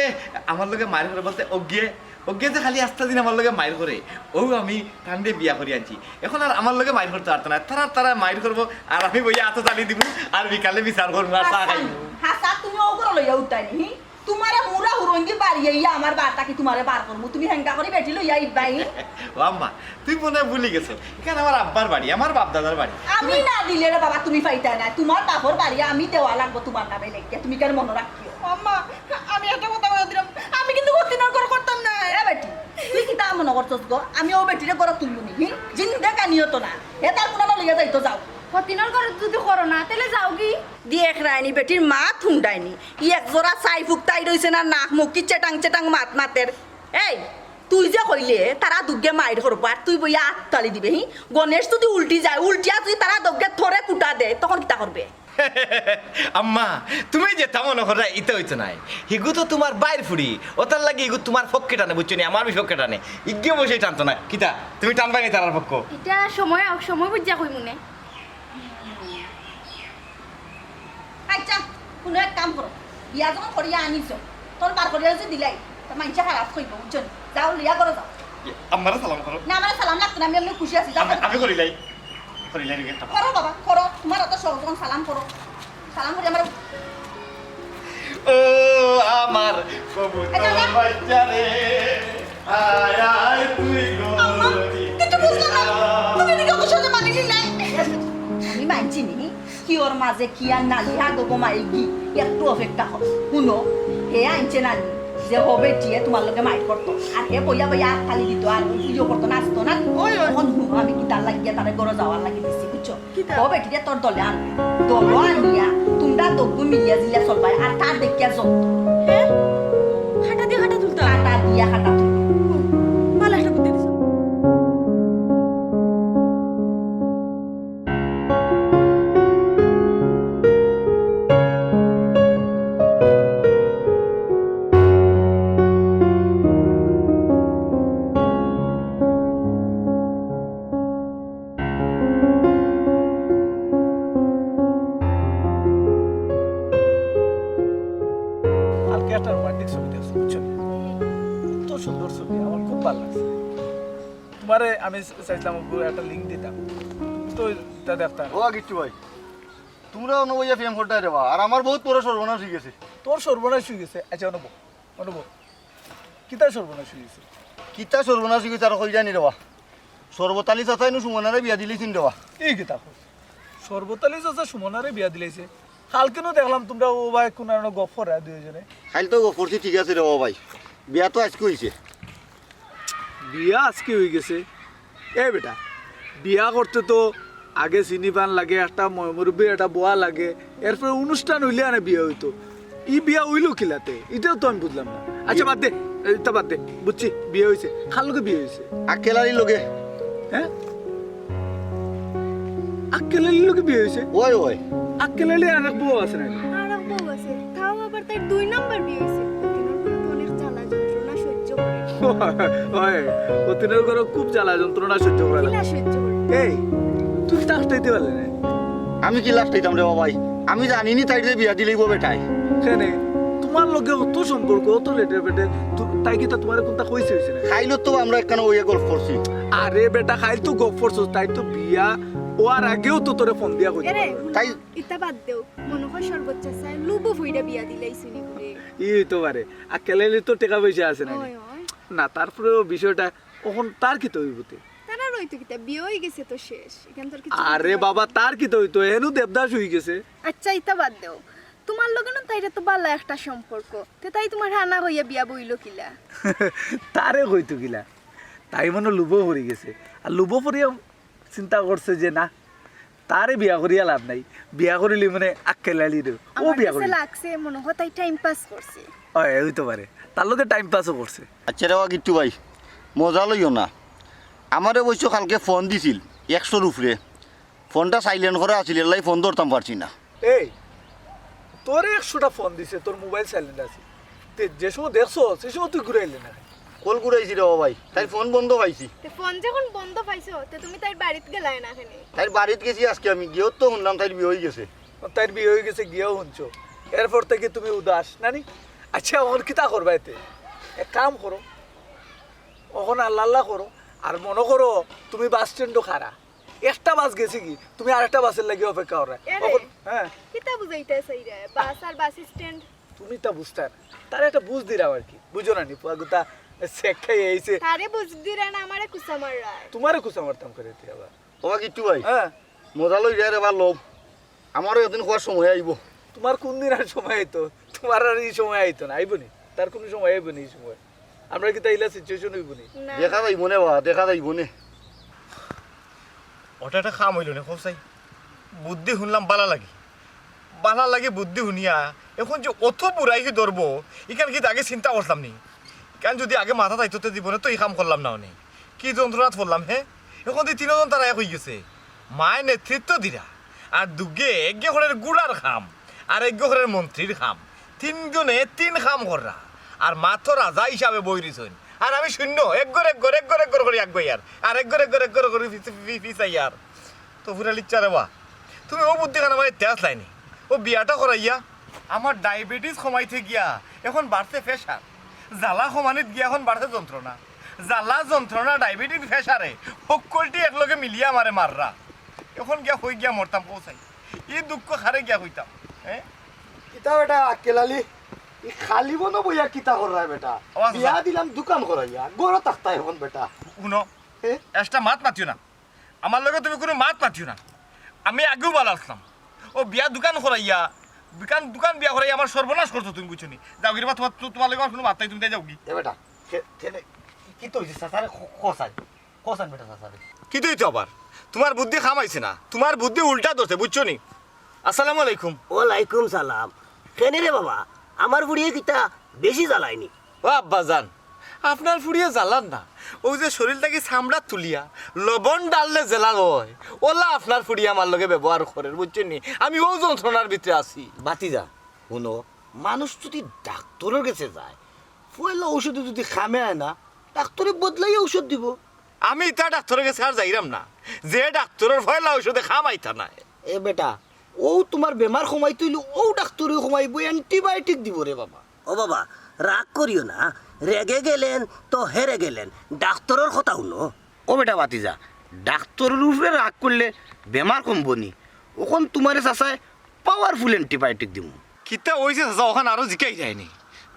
আমার লগে মায়ের করে বলতে অজ্ঞে যে খালি আস্তা দিন আমার লগে মায়ের করে ও আমি তান্ডে বিয়া করি আনছি এখন আর আমার লগে মায়ের করতে পারতো না তারা মায়ের করবো আর আমি বইয়া আতো চালি দিব আর বিকালে বিচার করবো আর চা খাইব হাসা তুমি ওগর লইয়া উঠাইনি তোমারে মুরা হুরঙ্গি বাড়িয়ে ইয়া আমার বারটা কি তোমারে বার করবো তুমি হেঙ্গা করে বেটি লইয়া ইবাই ও আম্মা তুই মনে হয় ভুলি গেছো এখানে আমার আব্বার বাড়ি আমার বাপ দাদার বাড়ি আমি না দিলে রে বাবা তুমি পাইতা না তোমার বাপর বাড়ি আমি দেওয়া লাগবো তোমার নামে লেগে তুমি কেন মনে রাখিও আম্মা আমি একটা কথা বলে দিলাম আমি কিন্তু কঠিন করে করতাম না এ বেটি তুই কি তা মনে করছস গো আমি ও বেটিরে গড় তুলবো নি জিন্দা কানিও তো না হে তার কোনা লইয়া যাইতো যাও ফতিনর ঘর যদি করো না তাহলে যাও কি দেখ রায়নি বেটির মা থুন্ডায়নি ই এক জোড়া চাই ফুকতাই রইছে না নাক মুখ চেটাং চেটাং মাত মাতের এই তুই যে কইলে তারা দুগে মাইর করবো আর তুই বইয়া আত্তালি দিবে হি গণেশ যদি উল্টি যায় উল্টিয়া তুই তারা দুগে থরে কুটা দে তখন কিতা করবে আম্মা তুমি যেটা মনে করা ইতে হইতো নাই হিগু তো তোমার বাইর ফুড়ি ওটার লাগে ইগু তোমার পক্ষে টানে বুঝছো নি আমার পক্ষে টানে ইগে বসে টানতো না কিতা তুমি টানবা নি তার পক্ষ এটা সময় বুঝা কই মনে আচ্ছা কোনো এক কাম করো ইয়া যখন করিয়া আনিছ তোর বার করিয়া যে দিলাই তা মানুষে খারাপ কইব বুঝছো নি? যাও লিয়া করো যাও আমারও সালাম করো না আমার সালাম লাগতো না আমি এমনি খুশি আছি যাও আমি করিলাই করিলেন একটা করো বাবা করো তোমার অত সহজ তখন সালাম করো সালাম করে আমার ও আমার কবুতর এটা না। বাচ্চা রে আয় আয় তুই আম্মা, কিছু বুঝলাম না তুমি এদিকে অত সহজে মানি নিলে আমি মানছি নি কি ওর মাঝে কি আর নালি হাগো মাই কি একটু অপেক্ষা হও শুনো হে আনছে নানি যে হবে দিয়ে তোমার লগে মাইট করতো আর হে বইয়া বইয়া আর খালি দিত আর ভিডিও করতো না আসতো না তখন শুনো আমি কি তার লাগিয়া তারে গড়ে যাওয়ার লাগি দিচ্ছি বুঝছো হবে দিয়ে তোর দলে আনবে দল আনিয়া তোমরা দগ্গু মিলিয়া জিলিয়া চলবাই আর তার দেখিয়া যত হাঁটা দিয়ে হাঁটা তুলতে কাটা দিয়া কাটা ভালো একটা বুদ্ধি দিছো কালকে একটা রোমান্টিক ছবি দেখছো বুঝছো এত সুন্দর ছবি আমার খুব ভালো লাগছে তোমারে আমি চাইছিলাম একটা লিঙ্ক দিতাম তো তা দেখতাম ও গিট্টু ভাই তোমরা অনুবইয়া ফেম করতে রে আর আমার বহুত বড় সর্বনাশ হয়ে গেছে তোর সর্বনাশ হয়ে গেছে আচ্ছা অনুভব কিতা সর্বনাশ হয়ে গেছে কিতা সর্বনাশ হয়ে গেছে আর কই জানি রে সর্বতালি চাচাই নো সুমনারে বিয়া দিলেছিন রে এই কিতা সর্বতালি চাচা সুমনারে বিয়া দিলাইছে কালকেও দেখলাম তোমরা ও ভাই কোন গফর দুইজনে খাইল তো করছি ঠিক আছে রে ভাই বিয়া তো আজকে হয়েছে বিয়া আজকে হয়ে গেছে এ বেটা বিয়া করতে তো আগে চিনি পান লাগে একটা মুরব্বী একটা বোয়া লাগে এরপরে অনুষ্ঠান হইলে আনে বিয়া হইতো ই বিয়া হইলো কিলাতে এটাও তো আমি বুঝলাম না আচ্ছা বাদ দে এটা বাদ দে বুঝছি বিয়ে হয়েছে খার লোকে বিয়ে হয়েছে আকেলারি লগে হ্যাঁ আক্কেলালি লোকে বিয়ে হয়েছে ওই ওই আক্কেলালি আর এক বউ আছে না আর এক বউ আছে তাও আবার তার 2 নাম্বার বিয়ে হয়েছে দিনের পরে তো অনেক জ্বালা যন্ত্রণা সহ্য করে ওই অতিনের ঘরে খুব জ্বালা যন্ত্রণা সহ্য করে কিলা সহ্য করে এই তুই টাকটাইতে পারলে না আমি কি লাস্ট হইতাম রে ভাই আমি জানিনি তাই বিয়া দিলেই বেটাই কেনে তোমার লগে অত সম্পর্ক অত লেটের বেটে তাই কি তা তোমার কোনটা কইছে হইছে না খাইলো তো আমরা একখানে ওইয়া গল্প করছি আরে বেটা খাইল তো গপ করছ তাই তো বিয়া ও আর আগেও তো তোরে ফোন দিয়া কইছে এরে তাই ইতা বাদ দেও মনে হয় সর্বোচ্চ চাই লুবো ভুইরা বিয়া দিলাইছিনি ঘুরে ই তো পারে আর কেলেলি তো টাকা পয়সা আছে না ওই ওই না তারপরেও বিষয়টা কখন তার কি তো হইবতে তারা রইতো কিতা বিয়ে হয়ে গেছে তো শেষ এখান তোর কিছু আরে বাবা তার কি তো হইতো এনু দেবদাস হই গেছে আচ্ছা ইতা বাদ দেও তোমার লগে না তাইরা তো ভালো একটা সম্পর্ক তে তাই তোমার হানা হইয়া বিয়া বইলো কিলা তারে কইতো গিলা তাই মনে লুবো পড়ে গেছে আর লুবো পড়িয়া চিন্তা করছে যে না তারে বিয়া করিয়া লাভ নাই বিয়া করিলি মানে আক্কেলালি রে ও আমার বিয়া কাছে করিলি লাগছে মনে হয় তাই টাইম পাস করছে ওই হইতে পারে তার লগে টাইম পাসও করছে আচ্ছা রে গিট্টু ভাই মজা লইও না আমারে অবশ্য কালকে ফোন দিছিল 100-র উপরে ফোনটা সাইলেন্ট করে আছিল এলাই ফোন ধরতাম পারছি না এই তোরে 100টা ফোন দিছে তোর মোবাইল সাইলেন্ট আছে তে যে সময় দেখছো সে সময় তুই ঘুরাইলি না কল ঘুরাইছি রে ভাই তাই ফোন বন্ধ পাইছি তে ফোন যখন বন্ধ পাইছো তে তুমি তাই বাড়িতে গেলাই না কেনে তাই বাড়িতে গেছি আজকে আমি গিয়েও তো শুনলাম তাই বিয়ে হয়ে গেছে তার বিয়ে হয়ে গেছে গিয়েও শুনছো এরপর থেকে তুমি উদাস নানি আচ্ছা ওর কিতা করবা এতে এক কাম করো ওখানে আল্লাহ আল্লাহ করো আর মনে করো তুমি বাস স্ট্যান্ডও খারা একটা বাস গেছে কি তুমি আরেকটা বাসের লাগে অপেক্ষা করা এরে। হ্যাঁ কিতা বুঝাইতে চাইরা বাস আর বাস স্ট্যান্ড তুমি তা বুঝতে না তার একটা বুঝ দিরাও আর কি বুঝো না নি পুয়াগুতা শেখ খাই এইছে তারে বুঝ দিরা না আমারে কুসা মাররা তোমারে কুসা মারতাম করে তুই আবার ও গিট্টু ভাই হ্যাঁ মজা লই যায় রে এবার লোভ আমারও একদিন হওয়ার সময় আইব তোমার কোন দিন আর সময় আইতো তোমার আর এই সময় আইতো না আইব নি তার কোনো সময় আইব নি এই সময় আমরা কি তাইলা সিচুয়েশন হইব নি না দেখা যাইব নে বা দেখা যাইব নে ওটা একটা খাম হইল না খুব চাই বুদ্ধি শুনলাম বালা লাগে বুদ্ধি শুনিয়া এখন যে অত বুড়াইকে ধরবো এখান কি আগে চিন্তা করতাম নি কারণ যদি আগে মাথা দায়িত্বতে দিব না তো এই কাম করলাম না অনেক কি যন্ত্রণাত পড়লাম হ্যাঁ এখন দি তিনজন তারা এক হয়ে গেছে মায়ের নেতৃত্ব দিরা আর দুগে এক ঘরের গুড়ার খাম আর এক ঘরের মন্ত্রীর খাম তিনজনে 3 খাম কররা আর মাত্র রাজা হিসাবে বই দিছেন আর আমি শূন্য এক ঘর করে এক বই আর এক ঘর করে পিছাই আর তো পুরা লিচ্ছা রে বা তুমি ও বুদ্ধি খান আমার ইতিহাস লাইনি ও বিয়াটা করাইয়া আমার ডায়াবেটিস কমাইতে গিয়া এখন বাড়ছে প্রেশার জ্বালা সমানিত গিয়া এখন বাড়ছে যন্ত্রণা জ্বালা যন্ত্রণা ডায়াবেটিস প্রেশারে সকলটি একলগে মিলিয়া আমারে মাররা তখন গিয়া হই গিয়া মরতাম পৌঁছাই এই দুঃখ হারে গিয়া হইতাম হ্যাঁ কিতা বেটা কেলালি ই খালি বনো বইয়া কিতা করায় বেটা আওয়াজ বিয়া দিলাম দোকান করাইয়া গড় তাকতা এখন বেটা শুনো এ? একটা মাত মাতিও না আমার লগে তুমি কোনো মাত মাতিও না আমি আগেও বলা আসলাম ও বিয়া দোকান করাইয়া দোকান বিয়া করাইয়া আমার সর্বনাশ করছো তুমি বুঝছো নি যাও গিয়ে তোমার লগে আমার কোনো মাত নাই তুমি তাই যাও কি এ বেটা কেনে কি তো হইছে সাসারে কোসান বেটা সাসারে কি তুই তো আবার তোমার বুদ্ধি খামাইছে না তোমার বুদ্ধি উল্টা ধরছে বুঝছো নি আসসালামু আলাইকুম ওয়ালাইকুম সালাম কেনে রে বাবা আমার বুড়িয়ে কিতা বেশি জ্বালায়নি ও আব্বা জান আপনার ফুড়িয়ে জ্বালান না ওই যে শরীরটাকে চামড়া তুলিয়া লবণ ডাললে জেলা হয় ওলা আপনার ফুড়িয়ে আমার লগে ব্যবহার করেন বুঝছেন নি আমি ও যন্ত্রণার ভিতরে আছি বাতিজা শুনো মানুষ যদি ডাক্তারের কাছে যায় পয়লা ঔষধ যদি খামে আয় না ডাক্তারে বদলাই ঔষধ দিব আমি ইতা ডাক্তারের কাছে আর যাইরাম না যে ডাক্তারের ভয়লা ঔষধে খামাইতা না এ বেটা ও তোমার বেমার সময় তুইলে ও ডাক্তারে সময়ব অ্যান্টিবায়োটিক দিব রে বাবা ও বাবা রাগ করিও না রেগে গেলেন তো হেরে গেলেন ডাক্তারের কথা শুনো ও বেটা বাতিজা ডাক্তারের উপরে রাগ করলে বেমার কমবো নি ওখন তোমার চাচায় পাওয়ারফুল অ্যান্টিবায়োটিক দিব কিতা হয়েছে ওখানে আরো জিকাই যায়নি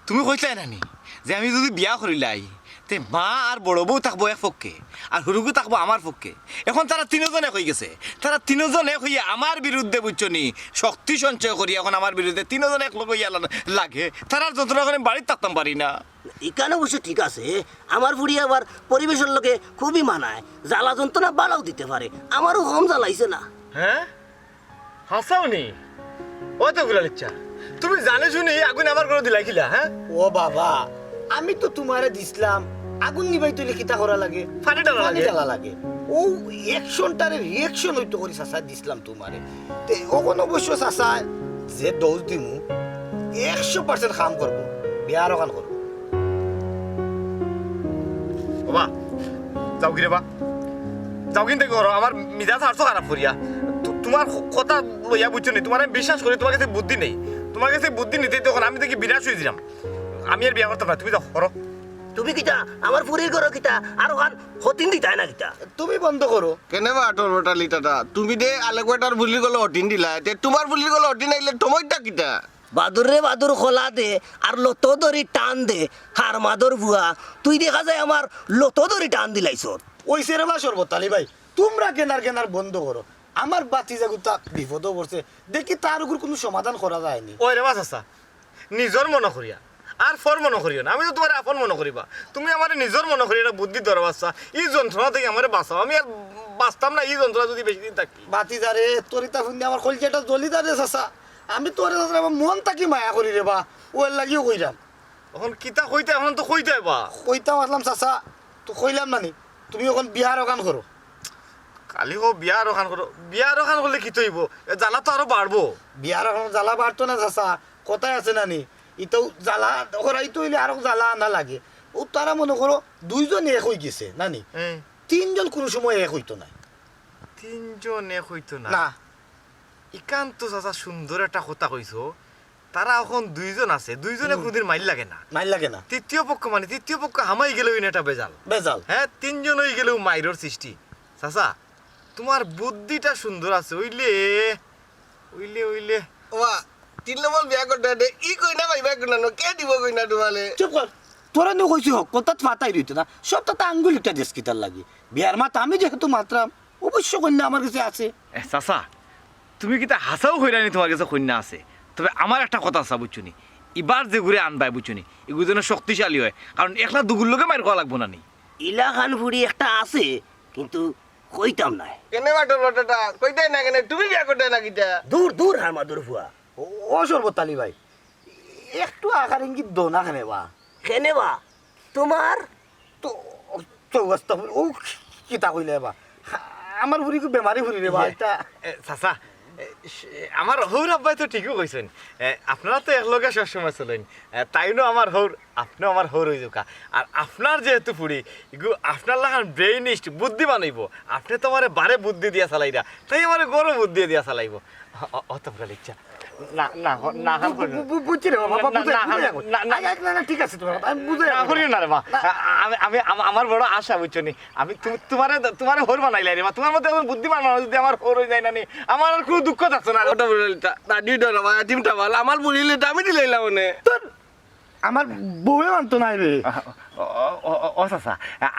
তুমি কইলাই নানি যে আমি যদি বিয়া করিলাই তে মা আর বড় বউ থাকবো এক পক্ষে আর হুরুগু থাকবো আমার পক্ষে এখন তারা তিনজন এক হয়ে গেছে তারা তিনজন এক হইয়া আমার বিরুদ্ধে বুঝছো নি শক্তি সঞ্চয় করি এখন আমার বিরুদ্ধে তিনজন এক লোক হইয়া লাগে তারা যন্ত্রণা করে বাড়িতে থাকতাম পারি না এখানে অবশ্য ঠিক আছে আমার বুড়ি আবার পরিবেশের লোকে খুবই মানায় জ্বালা যন্ত্রণা বাড়াও দিতে পারে আমারও কম জ্বালাইছে না হ্যাঁ হাসাও নি ও তো গুলা লিচ্ছা তুমি জানে শুনি আগুন আমার করে দিলাই খিলা হ্যাঁ ও বাবা আমি তো তোমারে দিছিলাম আগুন নিবাই তুইলে কিতা করা লাগে ফানি ডালা লাগে। জ্বালা লাগে ও অ্যাকশনটারে রিঅ্যাকশন হইতো করি চাচা দিছিলাম তোমারে তে ওখন অবশ্য চাচা যে ডোজ দিমু 100% কাম করবো বিয়ার ওখান করবো বাবা যাও কি রে বা যাও কিন্তু করো আমার মিজাজ হারছো খারাপ করিয়া তোমার কথা লইয়া বুঝছো নি তোমার আমি বিশ্বাস করি তোমার কাছে বুদ্ধি নেই তোমার কাছে বুদ্ধি নিতে তখন আমি দেখি বিরাট হয়ে দিলাম আমি আর বিয়া করতাম না তুমি যাও করো তুমি কিতা আমার ফুরির ঘর কিতা আর ওখান হতিন দিতাই না কিতা তুমি বন্ধ করো কেনেবা আটর বটা লিটাটা তুমি দে আলেকবাটার বুলি গলে অটিন দিলা তে তোমার বুলি গলে অটিন আইলে তোমারটা কিটা বাদুর রে বাদুর খোলা দে আর লত ধরি টান দে হার মাদর ভুয়া তুই দেখা যায় আমার লত ধরি টান দিলাইছ ওই সেরেবা সর্বতালি ভাই তোমরা কেনার বন্ধ করো আমার বাতি জাগুতা বিপদও পড়ছে দেখি তার উপর কোনো সমাধান করা যায়নি ওই রে বাস আসা নিজর মনে করিয়া আর ফর মনে করিও না আমি তো তোমার আপন মনে করিবা তুমি আমার নিজর মনে করি এটা বুদ্ধি ধরো বাচ্চা এই যন্ত্রণা থেকে আমার বাঁচাও আমি আর বাঁচতাম না এই যন্ত্রণা যদি বেশি দিন থাকি বাতি যারে তরিতা ফুন্দি আমার কলজাটা জ্বলি দাঁড়িয়ে চাচা আমি তোর আমার মন তাকি মায়া করি রে বা ওর লাগিও কইরাম এখন কিতা কইতে এখন তো কইতে বা কইতাম আসলাম চাচা তো কইলাম নানি তুমি এখন বিহার ওখান করো কালি হো বিয়ার ওখান করো বিয়ার ওখান করলে কি তৈব জ্বালা তো আরো বাড়বো বিহার ওখান জ্বালা বাড়তো না চাচা কোথায় আছে নানি ইতাও জ্বালা করাইতো হইলে আরো জ্বালা না লাগে ও তারা মনে করো দুইজন এক হয়ে গেছে নানি তিনজন কোনো সময় এক হইতো না তিনজন এক হইতো না না একান্ত চাচা সুন্দর একটা কথা কইছো তারা এখন দুইজন আছে দুইজনে কোনদিন মাইল লাগে না মাইল লাগে না তৃতীয় পক্ষ হামাই গেলেও এটা বেজাল বেজাল হ্যাঁ তিনজন হয়ে গেলেও মাইরর সৃষ্টি চাচা তোমার বুদ্ধিটা সুন্দর আছে ওইলে ওইলে ওইলে ওয়া 3 নম্বর বিয়া করতে দে ই কইনা ভাইবা কইনা নো কে দিব কইনা তোমালে চুপ কর তোরা নো কইছি হোক কথা ফাটাই রইতো না সব তো আঙ্গুলিটা দেশ কিতার লাগে বিয়ার মাথা আমি যেহেতু মাত্রাম অবশ্য কন্যা আমার কাছে আছে চাচা তুমি কিতা হাসাও হইরানি তোমার কাছে কন্যা আছে তবে আমার একটা কথা আছে বুঝছুনি এবার যে ঘুরে আনবাই বুঝছুনি এগুলো যেন শক্তিশালী হয় কারণ একলা দুগুর লোকে মাইর করা লাগবো না নি ইলা খান ফুড়ি একটা আছে কিন্তু কইতাম না কেনেবা আটর বটাটা কইতাই না কেনে তুমি বিয়া করতে না কিটা দূর দূর হার মাদুর ভুয়া ও সর্বতালি ভাই একটু আকার ইঙ্গিত দো না কেনে বা কেনে বা তোমার তো অবস্থা ও কিতা কইলে বা আমার ভুরি বেমারি ভুরি রে বা এটা চাচা আমার হৌর আব্বাই তো ঠিকই কইছেন আপনারা তো একলগে সবসময় চলেন তাইনো আমার হৌর আপনি আমার হৌর হয়ে যাকা আর আপনার যেহেতু ফুড়ি এগু আপনার লাগান ব্রেইনিস্ট বুদ্ধি বানাইব আপনি তো আমার বারে বুদ্ধি দিয়া চালাইরা তাই আমার গরম বুদ্ধি দিয়া চালাইব অত বড় ইচ্ছা না না না হাম করি না। বুঝছি রে বাবা না, বুঝে না, না, না, না ঠিক আছে তোমার কথা আমি বুঝে না করিও না রে মা আমার বড় আশা বুঝছো নি আমি তোমারে হোর বানাইলাই রে মা তোমার মধ্যে এমন বুদ্ধিমান মানুষ যদি আমার হোর হয়ে যায় না নি আমার আর কোনো দুঃখ থাকছে না ওটা বুড়িলিটা দাদি ডরা ভাই টিমটা ভালো আমার বুড়িলিটা আমি দিলাইলাম মানে তোর আমার বউয়ে মানতো নাই রে ও চাচা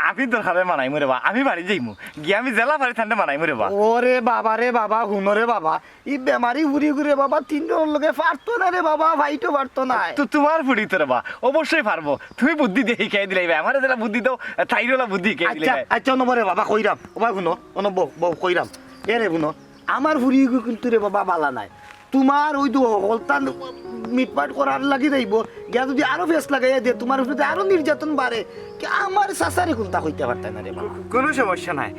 আমি দরকারে মানাই মরে বা আমি বাড়ি যাইমু গিয়ে আমি জেলা বাড়ি ঠান্ডা মানাই মরে বা ওরে বাবা রে বাবা হুনরে বাবা ই বেমারি ঘুরি ঘুরে বাবা তিনজন লোকে পারতো না রে বাবা ভাইটো পারতো না তো তোমার ফুড়ি তোর বা অবশ্যই পারবো তুমি বুদ্ধি দিয়ে শিখাই দিলাই আমার যারা বুদ্ধি দাও তাইরলা বুদ্ধি শিখাই আচ্ছা দিলাই আচ্ছা নবরে বাবা কইরাম ওবা শুনো অন বউ বউ কইরাম এ রে শুনো আমার ফুরি কিন্তু রে বাবা বালা নাই তোমার ওই তো হলতান মিটপাট করার লাগি যাইব গিয়া যদি আরো ফেস লাগাই দে তোমার উপরে আরো নির্যাতন বাড়ে কি আমার সাসারে কোনটা কইতে পারতাম না রে বাবা কোনো সমস্যা নাই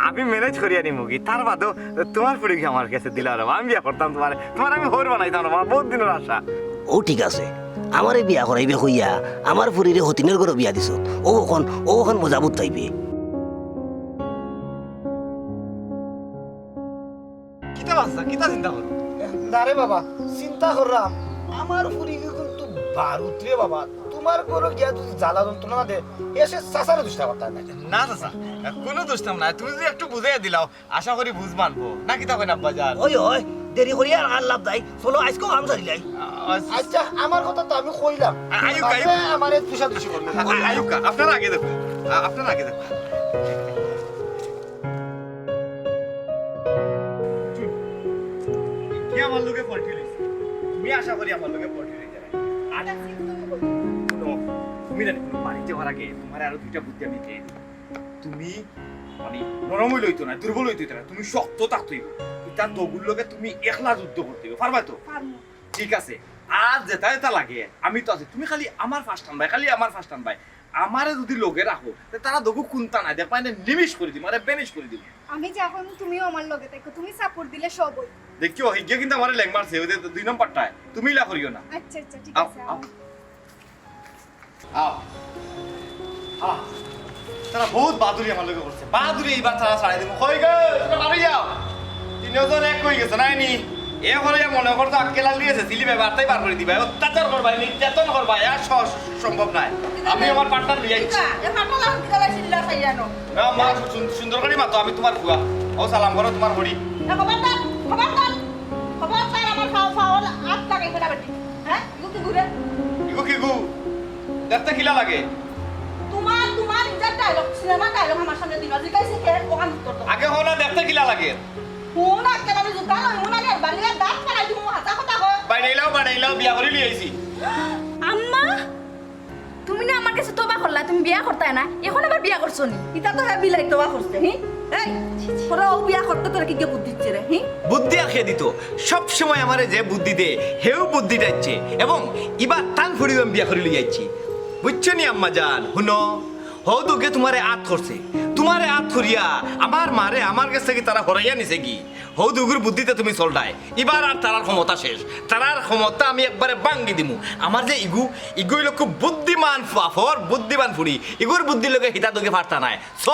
আমি ম্যানেজ করিয়া নি মুগি তার বাদেও তোমার ফুড়ি আমার কাছে দিলা রে আমি বিয়া করতাম তোমার আমি হোর বানাইতাম না আমার বহুত দিনের আশা ও ঠিক আছে আমারে বিয়া করাইবে কইয়া আমার ফুরিরে হতিনের ঘরে বিয়া দিছ ও এখন মজাবুত পাইবে কিতা বাচ্চা কিতা চিন্তা করো না রে বাবা চিন্তা করলাম আমার ফুরি কিন্তু বারুত রে বাবা তোমার ঘরে গিয়া যদি জ্বালা যন্ত্রণা না দে এসে সাসারে দুষ্টা করতাম না না চাচা কোনো দুষ্টাম না তুমি যদি একটু বুঝাইয়া দিলাও আশা করি বুঝ মানবো না কিতা কই না বাজার ওই ওই দেরি করিয়া আর লাভ নাই চলো আজকেও কাম সারিলাই আচ্ছা আমার কথা তো আমি কইলাম আয়ুক, আয়ুক। বাপে আমারে পুষা দুষি করবে আয়ুকা আপনারা আগে দেখুন আপনারা আগে দেখুন কি আমার লোকে পল্টি লইছে তুমি আশা করি আমার লোকে পল্টি লই যাবে আর শুনো, তুমি জানি কোনো বাড়িতে যাওয়ার আগে তোমার আরো দুইটা বুদ্ধি আমি দিয়ে দিই। তুমি মানে নরমই লইতো না দুর্বল লইতো না তুমি শক্ত থাকতেই এটা দগুর লোকে তুমি একলা যুদ্ধ করতে পারবা তো ঠিক আছে আর যেটা যেটা লাগে আমি তো আছি তুমি খালি আমার ফার্স্ট টান ভাই খালি আমার ফার্স্ট টান ভাই আমারে যদি লোকে রাখো তারা দগু কোনটা নাই দেখ মানে নিমিশ করে দিব আরে বেনিশ করে দিব আমি যখন তুমিও আমার লগে থাকো তুমি সাপোর্ট দিলে সব হই দেখিও হিগে কিন্তু আমারে ল্যাং মারছে ওই যে 2 নম্বরটায় তুমি লা করিও না আচ্ছা আচ্ছা ঠিক আও আছে আও আও আও তারা বহুত বাহাদুরি আমার লোকে করছে বাহাদুরি এইবার তারা ছাড়াই দিব কই গে তোমরা বাড়ি যাও তিনজন এক কই গেছে নাই নি এ করে মনে করতো আক্কেলা লিয়েছে সিলি ভাই বার্তাই বার করে দিবা অত্যাচার করবা নির্যাতন করবা আর সম্ভব নাই আমি আমার পার্টনার লিয়ে আইছি না মা সুন্দর করে মাতো আমি তোমার ফুয়া ও সালাম করো তোমার হরি ইগো কি গু দেখতে কিলা লাগে আগে হো না দেখতে কিলা লাগে বাড়াইলাও বিয়া করে লিয়ে আইছি আম্মা তুমি না আমার কাছে তোবা করলা তুমি বিয়া করতে না এখন আবার বিয়া করছো নি ইটা তো হ্যাঁ বিলাই তোবা করছে হি এই তোরা ও বিয়া করতে তোরা কি বুদ্ধি দিচ্ছে রে হি বুদ্ধি আখিয়ে দিত সব সময় আমারে যে বুদ্ধি দে হেউ বুদ্ধি দিচ্ছে এবং এবার টান ফুড়ি আমি বিয়া করে লিয়ে আইছি বুঝছো নি আম্মা জান হুনো হও তোকে তোমারে আত করছে তোমারে আত করিয়া আমার মারে আমার কাছ থেকে তারা হরাইয়া নিছে কি হৌ দুগুর বুদ্ধিতে তুমি চলটাই এবার আর তারার ক্ষমতা শেষ তারার ক্ষমতা আমি একবারে ভাঙ্গি দিমু আমার যে ইগুই লোক খুব বুদ্ধিমান ফাফর বুদ্ধিমান ফুড়ি ইগুর বুদ্ধির লোকে হিতা তোকে পারতা নাই সো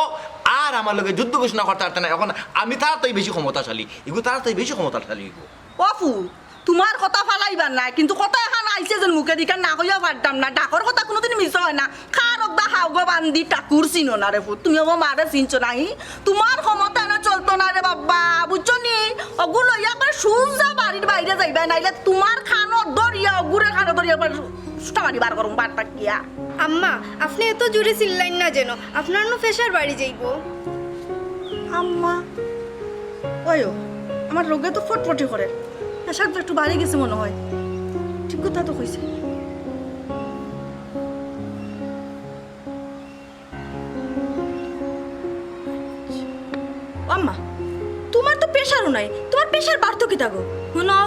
আর আমার লোকে যুদ্ধ ঘোষণা করতে পারতা না এখন আমি তার তাই বেশি ক্ষমতাশালী ইগু তার তাই বেশি ক্ষমতাশালী ইগু অফু তোমার কথা ফালাইবার নাই কিন্তু কথা এখন আইছে যেন মুখে দিকে না কইয়া পারতাম না ডাকর কথা কোনোদিন মিছ হয় না খার অব্দা হাওগ বান্ধি টাকুর চিনো না রে ফুট তুমি আমার মারে চিনছো নাই তোমার ক্ষমতা না চলতো না রে বাবা বুঝছো নি ওগুলো একবার সুজা বাড়ির বাইরে যাইবা নাইলে তোমার খানো দরিয়া গুড়ে খানো দরিয়া সুটা বাড়ি বার করুম বারটা কিয়া আম্মা আপনি এত জোরে চিল্লাইন না যেন আপনার নো ফেসার বাড়ি যাইব আম্মা ওয়ো আমার রোগে তো ফটফটি করে পেশাব একটু বাড়ি গেছে মনে হয় ঠিক কথা তো কইছে আম্মা তোমার তো প্রেশারও নাই তোমার প্রেশার বাড়তো কি থাকো শুনো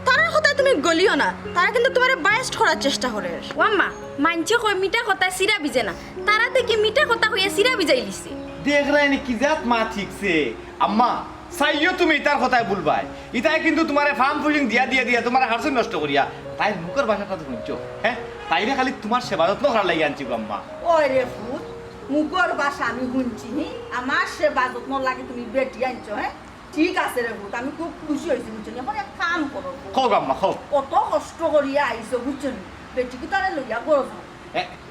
তারার কথায় তুমি গলিও না তারা কিন্তু তোমার বায়াস্ট করার চেষ্টা করে ও আম্মা মানছে কই মিঠা কথা সিরা ভিজে না তারা থেকে মিঠা কথা হইয়া সিরা ভিজাই লিছে দেখ রাইনি কি জাত মা ঠিকছে আম্মা চাইও তুমি ইতার কথাই বলবাই ইতাই কিন্তু তোমারে ফার্ম ফুলিং দিয়া তোমার হারসন নষ্ট করিয়া তাই মুখের ভাষাটা তো শুনছো হ্যাঁ তাইরে খালি তোমার সেবা যত্ন করার লাগি আনছি গো আম্মা ওই রে ফুট মুগর বাসা আমি শুনছি আমার সেবা যত্ন লাগে তুমি বেটি আনছো হ্যাঁ ঠিক আছে রে ভূত আমি খুব খুশি হয়েছি বুঝছো এখন এক কাম করো খোক আম্মা খোক কত কষ্ট করিয়া আইছো বুঝছো বেটিকে তারা লইয়া গরো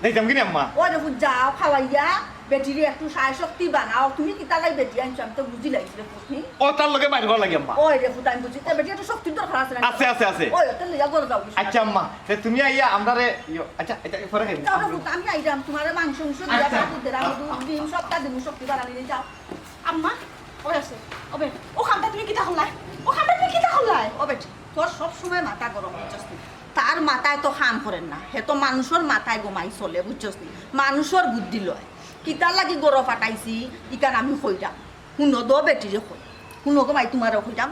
যাইতাম কিনি আম্মা ওই দেখো যাও খাওয়াইয়া বেটিরে একটু সায় শক্তি বানাও তুমি কি তালাই বেটি আনছো আমি তো বুঝি লাগিছিল পুষ্নি ও তার লগে মারিব লাগে আম্মা ওই দেখো আমি বুঝি তা বেটি একটু শক্তির দরকার আছে না আছে আছে আছে ওই ওটা লইয়া গরো যাও আচ্ছা আম্মা তে তুমি আইয়া আমরারে আচ্ছা এটা পরে খাইব যাও ভূত আমি আইরাম তোমার মাংস দিয়া ভাত দিলাম ডিম সবটা দিব শক্তি বাড়ানি যাও আম্মা ওই আছে ওবে ও খানটা তুমি কিতা হলাই ও খানটা তুমি কিতা হলাই ও বেটি তোর সব সময় মাথা গরম বুঝছস তার মাথায় তো খাম করেন না হে তো মানুষের মাথায় গোমাই চলে বুঝছস মানুষের বুদ্ধি লয় কিতার লাগি গরম ফাটাইছি ইকান আমি কইরাম শুনো দো বেটিরে কই শুনো গো মাই তোমারও কইরাম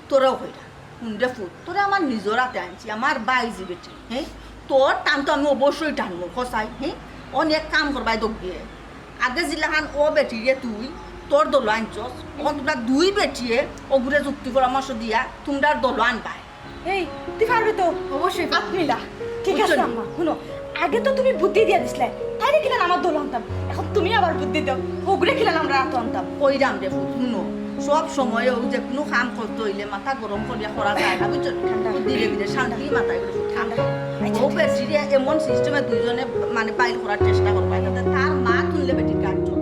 তোরেও কইরাম শুনরে ফুট তোরে আমার নিজের হাতে আনছি আমার বাইজি বেটি হ্যাঁ তোর টান তো আমি অবশ্যই টানবো খসাই হ্যাঁ অনেক কাম করবাই দোক দিয়ে আগে জিলাখান ও বেটিরে তুই তোর দল আনছস এখন তোমরা দুই বেটিয়ে ওগুলো যুক্তি পরামর্শ দিয়া তোমরা দল আনবাই এই তুই পারবে তো অবশ্যই আপনিলা ঠিক আছে বুঝছো? আম্মা শুনো আগে তো তুমি বুদ্ধি দিয়ে দিছিলে তাইলে কিনা আমার দোল আনতাম এখন তুমি আবার বুদ্ধি দাও ওগুলো কিনা আমরা রাত আনতাম কইরাম রে ফুট শুনো সব সময় ও যে কোনো কাম করতে হইলে মাথা গরম করিয়া করা যায় না বুঝছো ঠান্ডা ধীরে ধীরে শান্তি মাথায় করে ঠান্ডা ও বেটিরে এমন সিস্টেমে দুইজনে মানে পাইল করার চেষ্টা করবা যাতে তার মা তুললে বেটির কাজ চলতো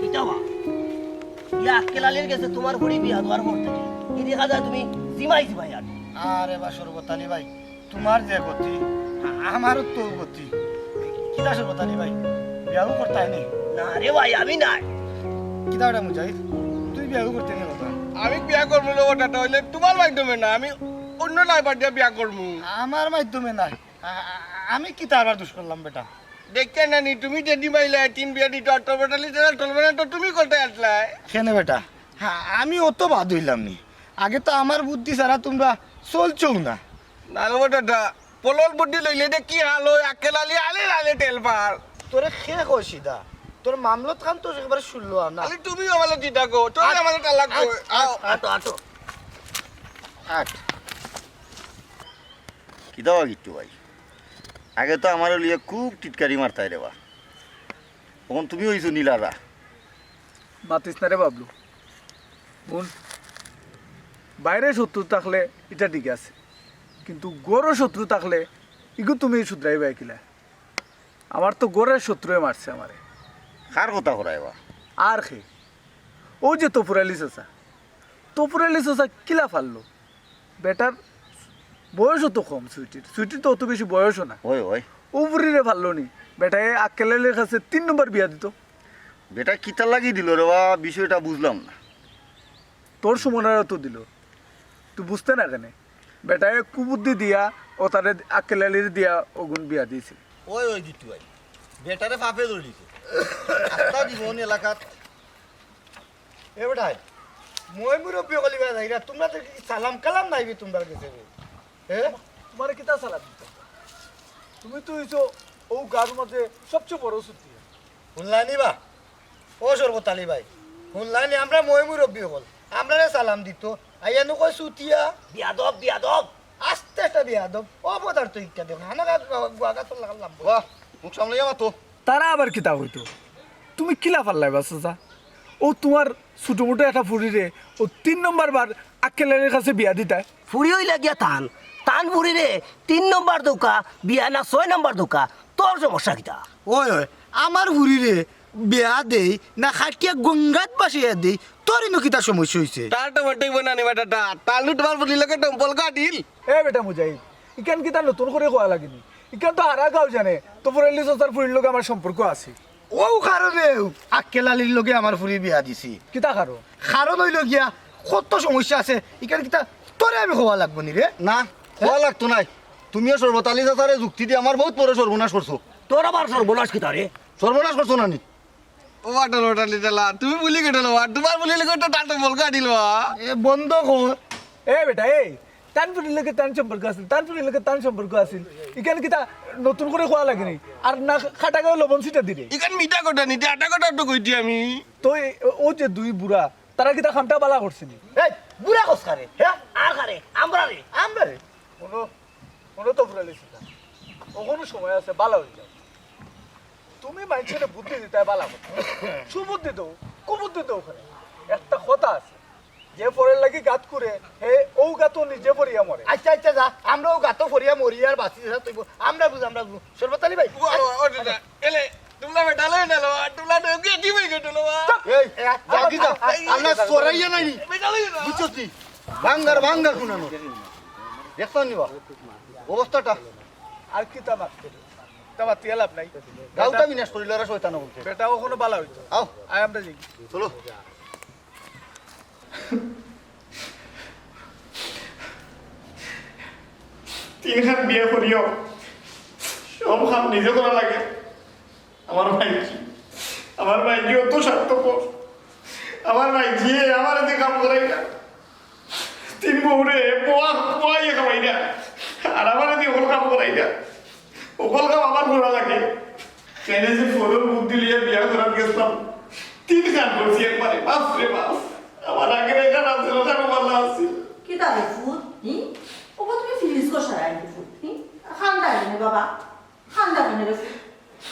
এটা বা ইয়া আক্কেল আলীর গেছে তোমার ঘড়ি বিয়া দেওয়ার পর থেকে এই দেখা যায় তুমি জিমাই আর আরে বা সর্বতালি ভাই তোমার যে গতি আমারও তো গতি কিতা সর্বতালি ভাই বিয়াও করতে হয় নি না রে ভাই আমি নাই কিতা ওটা মুজাহিদ তুই বিয়াও করতে নি কথা আমি বিয়া করবো ওটা হইলে তোমার মাধ্যমে না আমি অন্য লাইবার দিয়ে বিয়া করবো আমার মাধ্যমে নাই আমি কিতা আবার দুষ করলাম বেটা দেখতে নানি তুমি যদি মাইলে তিন বিয়া দিতে অটোমেটালি চলবে না তো তুমি করতে আসলাই কেন বেটা হ্যাঁ আমি অত বাদ হইলাম নি আগে তো আমার বুদ্ধি ছাড়া তোমরা চলছো না নালো ওটা পলল বুদ্ধি লইলে যে কি হাল হয় আক্কেল আলী আলে আলে তেল পার তোরে খে কইছিদা তোর মামলত খান তো একেবারে শুনলো না আলি তুমি আমালে চিন্তা কো তুমি আমালে তালাক কো আটো আটো আট কি দাওয়া গিট্টু ভাই আগে তো আমার লিয়ে খুব টিটকারি মারতাই রে বা তখন তুমি হইছো নীলারা বাতিস না রে বাবলু বোন বাইরে শত্রু থাকলে এটা ঠিক আছে কিন্তু গরো শত্রু থাকলে ইগো তুমি শুধরাই বাইকিলা আমার তো গরের শত্রুয়ে মারছে আমারে কার কথা করাই বা আর খে ও যে তপুরালি চাচা কিলা ফাললো বেটার বয়সও তো কম সুইটির তো অত বেশি বয়সও না ওই ওই ও বুড়িরে ফাললো নি বেটায় আক্কেলের কাছে 3 নম্বর বিয়া দিত বেটা কিতা লাগিয়ে দিল রে বা বিষয়টা বুঝলাম না তোর সুমনারও তো দিল তুই বুঝতে না কেন বেটায় কুবুদ্ধি দিয়া ও তারে আক্কেলালির দিয়া ওগুন বিয়া দিয়েছে ওই ওই গিট্টু ভাই বেটারে ফাফে ধরিছে আস্তা জীবন এলাকাত এ বেটা মই মুরব্বী কলি বেটা যাইরা তোমরা তো কি সালাম কালাম নাইবি তোমরা কাছে হ্যাঁ তোমার কিতা সালাম দিতাম তুমি তো হইছো ও গার মধ্যে সবচেয়ে বড় সুতি শুনলানি বা ও সর্বতালি ভাই শুনলানি আমরা মই মুরব্বী হল আমরা সালাম দিত আইয়ানো কই সুতিয়া বিয়াদব আস্তে একটা বিয়াদব ও পদার্থ ইত্যা দেখ হানা গাগা তো লাগালাম বাহ মুখ সামলাইয়া মাতো তারা আবার কিতা হইতো তুমি কিলা ফাল্লাই বাসা ও তোমার ছোট মোটো একটা ফুরিরে ও 3 নম্বর বার আক্কেলের কাছে বিয়া দিতা ফুরি হইলে গিয়া টান ফুরি রে 3 নম্বর দোকা বিয়া না 6 নম্বর দোকা তোর সমস্যা কিটা ওই ওই আমার হুরি রে বিয়া দেই না খাটিয়া গঙ্গাত বাসিয়া দেই তোর ইনো কিতা সমস্যা হইছে তার টমেটো বানানি বেটাটা তালু তোমার বলি লাগে টম্পল কাটিল এ বেটা মুজাহিদ ইকান কিতা নতুন করে কোয়া লাগেনি ইকান তো হারা গাও জানে তো ফুরাইলি সসার ফুরির লগে আমার সম্পর্ক আছে ও কারণে আক্কেলালির লগে আমার ফুরি বিয়া দিছি কিতা কারণ কারণ হইল গিয়া কত সমস্যা আছে ইকান কিতা তোরে আমি হওয়া লাগবো নি রে না হওয়া লাগতো নাই তুমিও সর্বতালি চাচারে যুক্তি দিয়ে আমার বহুত বড় সর্বনাশ করছো তোর আবার সর্বনাশ কি তারে সর্বনাশ করছো না নি ওয়াটার ওয়াটার লিটালা তুমি বলি কেটে তোমার বলি লিখে টাটা বলকা দিল এ বন্ধ কর এ বেটা এই তানপুরি লোকে তান সম্পর্ক আছিল তানপুরি লোকে তান সম্পর্ক আছিল এখানে কি তা নতুন করে খোয়া লাগে নি আর না খাটা গায়ে লবণ ছিটা দিলে ইখান মিঠা কোটা নিতে আটা কোটা তো কইছি আমি তো ও যে দুই বুড়া তারা কি তা খামটা বালা করছিল এই বুড়া কসকারে হ্যাঁ আর কারে আমরা রে আমরা রে কোনো তো ফুরালে সেটা ওখানে সময় আছে বালা হয়ে যাও তুমি মানুষের বুদ্ধি দিতে বালা করো সুবুদ্ধি দাও কুবুদ্ধি দাও ওখানে একটা কথা আছে যে পরের লাগি গাত করে হে ও গাতও নিজে পড়িয়া মরে আচ্ছা আচ্ছা যা আমরাও গাতো ফরিয়া মরি আর বাঁচি যা তুই আমরা বুঝ সর্বতালি ভাই এলে তোমরা বেটা লই নালো তোমরা ঢোকে কি বই কেটলো এই জাগি যা আমরা সরাইয়া নাই বেটা লই না বুঝছস নি ভাঙ্গার শুনানো দেখছ নি বা অবস্থাটা আর কি তা মারতে তা মারতে লাভ নাই গাউটা বিনাশ করিল আর শয়তান বলতে বেটা ওখানে বালা হইতো আও আয় আমরা যাই চলো তিনখান বিয়ে করিও সব খান নিজে করা লাগে আমার ভাইজি অত স্বার্থপর আমার ভাইজি আমার এতে কাম করাই না তিন বউরে পোয়াইয়ে খাওয়াই না আর আমার এতে ওর কাম করাই না ওকল কাম আমার করা লাগে কেন যে ফোনের বুদ্ধি লিয়ে বিয়া করার গেছিলাম তিন খান করছি একবারে বাপরে বাপ আমার আগের এখান আছে ওখানে ভালো আছে কি তারে ফুট ওবা তুমি ফিলিস কো সারাই ফুট খান্দা নে বাবা খান্দা নে রে ফুট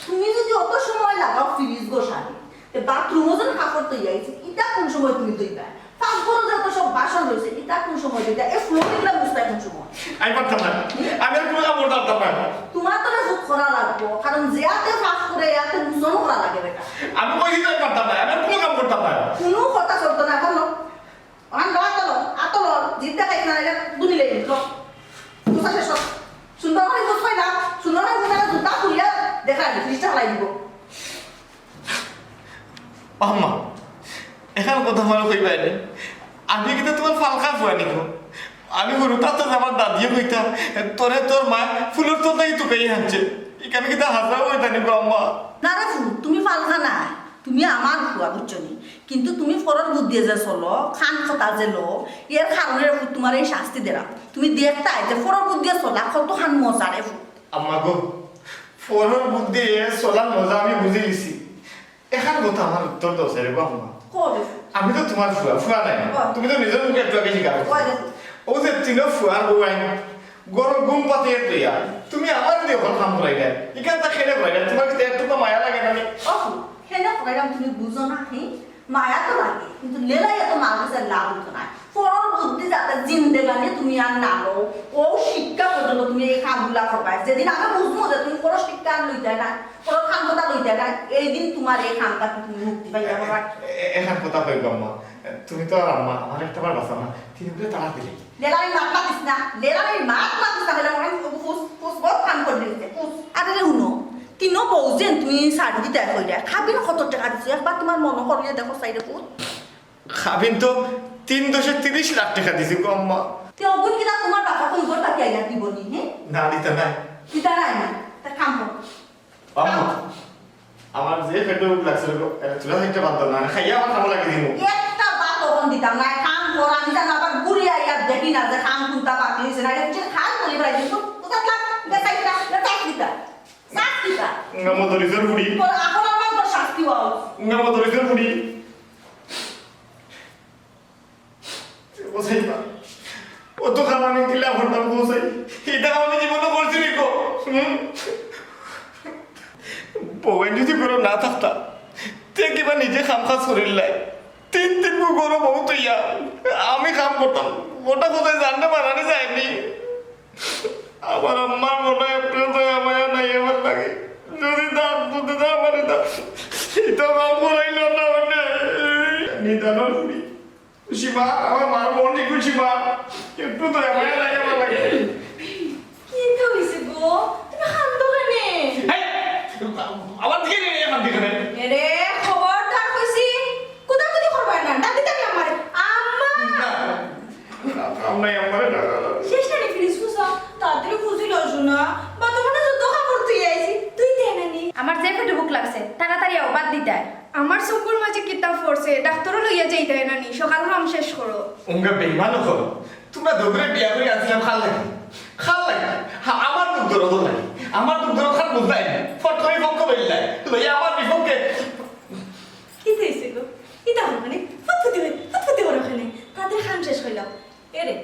তুমি যদি অত সময় লাগাও ফিলিস গো সারি তে বাথরুমও যেন কাপড় তো যাইছে এটা কোন সময় তুমি দইবা পাকঘর যত সব বাসন রয়েছে এটা কোন সময় দইবা এ ফ্লোরিংলা বুঝতে কোন সময় আমি পারতাম না আমি আর কোনো কাম করতাম না তোমার তো ফুট করা লাগবো কারণ যেয়াতে পাক করে ইয়াতে মুসন করা লাগে বেটা আমি কই দিতে পারতাম না আমি আর কোনো কাম করতাম না কোনো কথা চলতো না এখন আতল জিদ্দা খাই না দুনি লেগে লো তুসা শেষ সুন্দর হয় বুঝ পাই না সুন্দর হয় বুঝা জুতা খুলিয়া দেখা দি ফ্রিজটা লাই দিব আম্মা এখন কথা আমার কইবাই রে আমি কিন্তু তোমার ফালকা ফুয়া নিকো আমি বলু তা তো আমার দাদিয়ে কইতা তোরে তোর মা ফুলের তো তাই তোকেই হাঁচছে এখানে কিন্তু হাজার কইতা নিকো আম্মা না রে ফু তুমি পালকা না তুমি আমার খুয়া বুঝছনি কিন্তু তুমি ফরর বুদ্ধি যে চলো খান কথা যে লো এর কারণে তোমার এই শাস্তি দেরা তুমি দেখতা যে ফরর বুদ্ধি চলা কত খান মজা রে ফু আম্মা গো ফোনের বুদ্ধি চলার মজা আমি বুঝে গেছি এখন কথা আমার উত্তর দাও রে আম্মা কবে আমি তো তোমার ফুয়া নাই তুমি তো নিজের মুখে একটু আগে শিকার ও যে তিন ফুয়ার বউ আইন গরম ঘুম পাতিয়ে তুইয়া তুমি আমার দিয়ে ওখানে কাম করাই দেয় এখান তা খেলে করাই দেয় তোমার কিন্তু একটু তো মায়া লাগে না অফু হেনা করাইলাম তুমি বুঝো না মায়া তো লাগে কিন্তু লেলাই এত মানুষের লাভ হতো না ফরর বুদ্ধি যাতে জিন্দেগানি তুমি আর না লো ও শিক্ষা পর্যন্ত তুমি এই কামগুলা করবাই যেদিন আমি বুঝবো যে তুমি কোনো শিক্ষা লইতে না কোনো খামটা লইতে না এই দিন তোমার এই খামটা তুমি মুক্তি পাই যাবো এখন কথা হইব আম্মা তুমি তো আর আম্মা আমার একটা বার বাঁচা না তিনি বলে তাড়া দিলে লেলাই মাত মাতিস না লেলাই মাত মাতিস না বলে মনে ফুস ফুস বহুত কাম করে দিতে আরে রে শুনো তিনো বউ যেন তুমি শাড়ি দিতে কই দেয় খাবি না কত টাকা দিছো একবার তোমার মনে করিয়ে দেখো সাইডে ফুট খাবিন তো 3.30 লাখ টাকা দিছি গো আম্মা তে অগুন কিনা তোমার বাবা কই গো তাকে আইয়া দিব নি হে না দিতে নাই দিতা নাই না তা কাম কর আম্মা আমার যে পেটে উপ লাগছে গো এটা চুলা থেকে বাদ দাও না খাইয়া আমার খাবো লাগে দিমু একটা বাত অগুন দিতাম না কাম কর আমি জানা আবার গুড়ি আইয়া দেখি না যে কাম কুনতা বাকি হইছে না এটা খান বলি ভাই কিন্তু ওটা লাগ দেখাই না দেখাই দিতা শাস্তিটা ngamo ধরিছর বুড়ি তোর এখন আমার তো শাস্তি হও ngamo ধরিছর বুড়ি ওসাই বা ও তো খামানি কিলা ভরতাম ওসাই এটা আমি জীবনে করছি গো বউয়ের যদি কোনো না থাকতা তে কিবা নিজে খাম খাস করিলাই তিন গরম বউ তো ইয়া আমি কাম করতাম ওটা কোথায় জানতে বানানো যায়নি আমার আম্মার মনে একটু মায়া নাই আমার লাগে যদি দাম দুধে দাম মানে দাম এটা কাম করাইল না ওনে নিদানোর বুড়ি সীমা আমার মার মন ঠিক সীমা একটু তো মায়া নাই আমার লাগে কি তো হইছে গো তুমি হান্দো কেনে আবার দিকে নেই আমার দিকে নেই এরে খবরদার কইছি কুদা কুদি করবা না ডাকি ডাকি আমারে আম্মা আমরা আমারে ডাকা শেষ না ফিনিশ ফুসা তাড়াতাড়ি ফুজি লজু না বা তোমার তো দোকা করতে আইছি তুই দেন পেটে ভুক লাগছে তাড়াতাড়ি আও বাদ দিতে আমার চকুর মাঝে কিতাব পড়ছে ডাক্তারও লইয়া যাইতে না নি সকাল কাম শেষ করো উঙ্গা বেইমানও করো তোমরা দোগরে বিয়া করে আসলাম খাল লাগে আমার দুধ দরদ লাগে আমার দুধ দরদ খান বুঝলাই ফট করে পক্ষ বেরিয়ে লইয়া আমার বিপক্ষে কি হয়েছে গো ইতা হল মানে ফুটফুটি হলো ওখানে তাদের খাম শেষ হইলাম এরে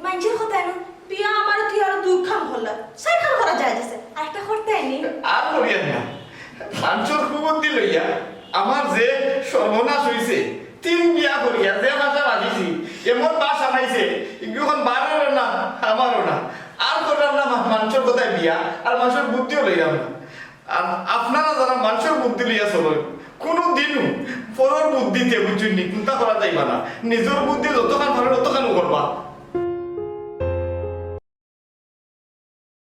মানুষের কথা এনো বিয়া আমার তুই আরো 2 খাম হল 6 খাম করা যায় যাচ্ছে আরেকটা করতে আইনি আর করিয়া না খানচোর কুবন্দি লইয়া আমার যে সর্বনাশ হইছে 3 বিয়া করিয়া যে ভাষা বাজিছি এমন বাস আনাইছে এখন বারেরও না আমারও না আর করলাম না মানুষের কথায় বিয়া আর মানুষের বুদ্ধিও লইলাম না আর আপনারা যারা মানুষের বুদ্ধি লইয়া চলেন কোনো দিনও পরের বুদ্ধিতে বুঝুন নি চিন্তা করা যাইবা না নিজের বুদ্ধি যতখান পারেন ততখানও করবা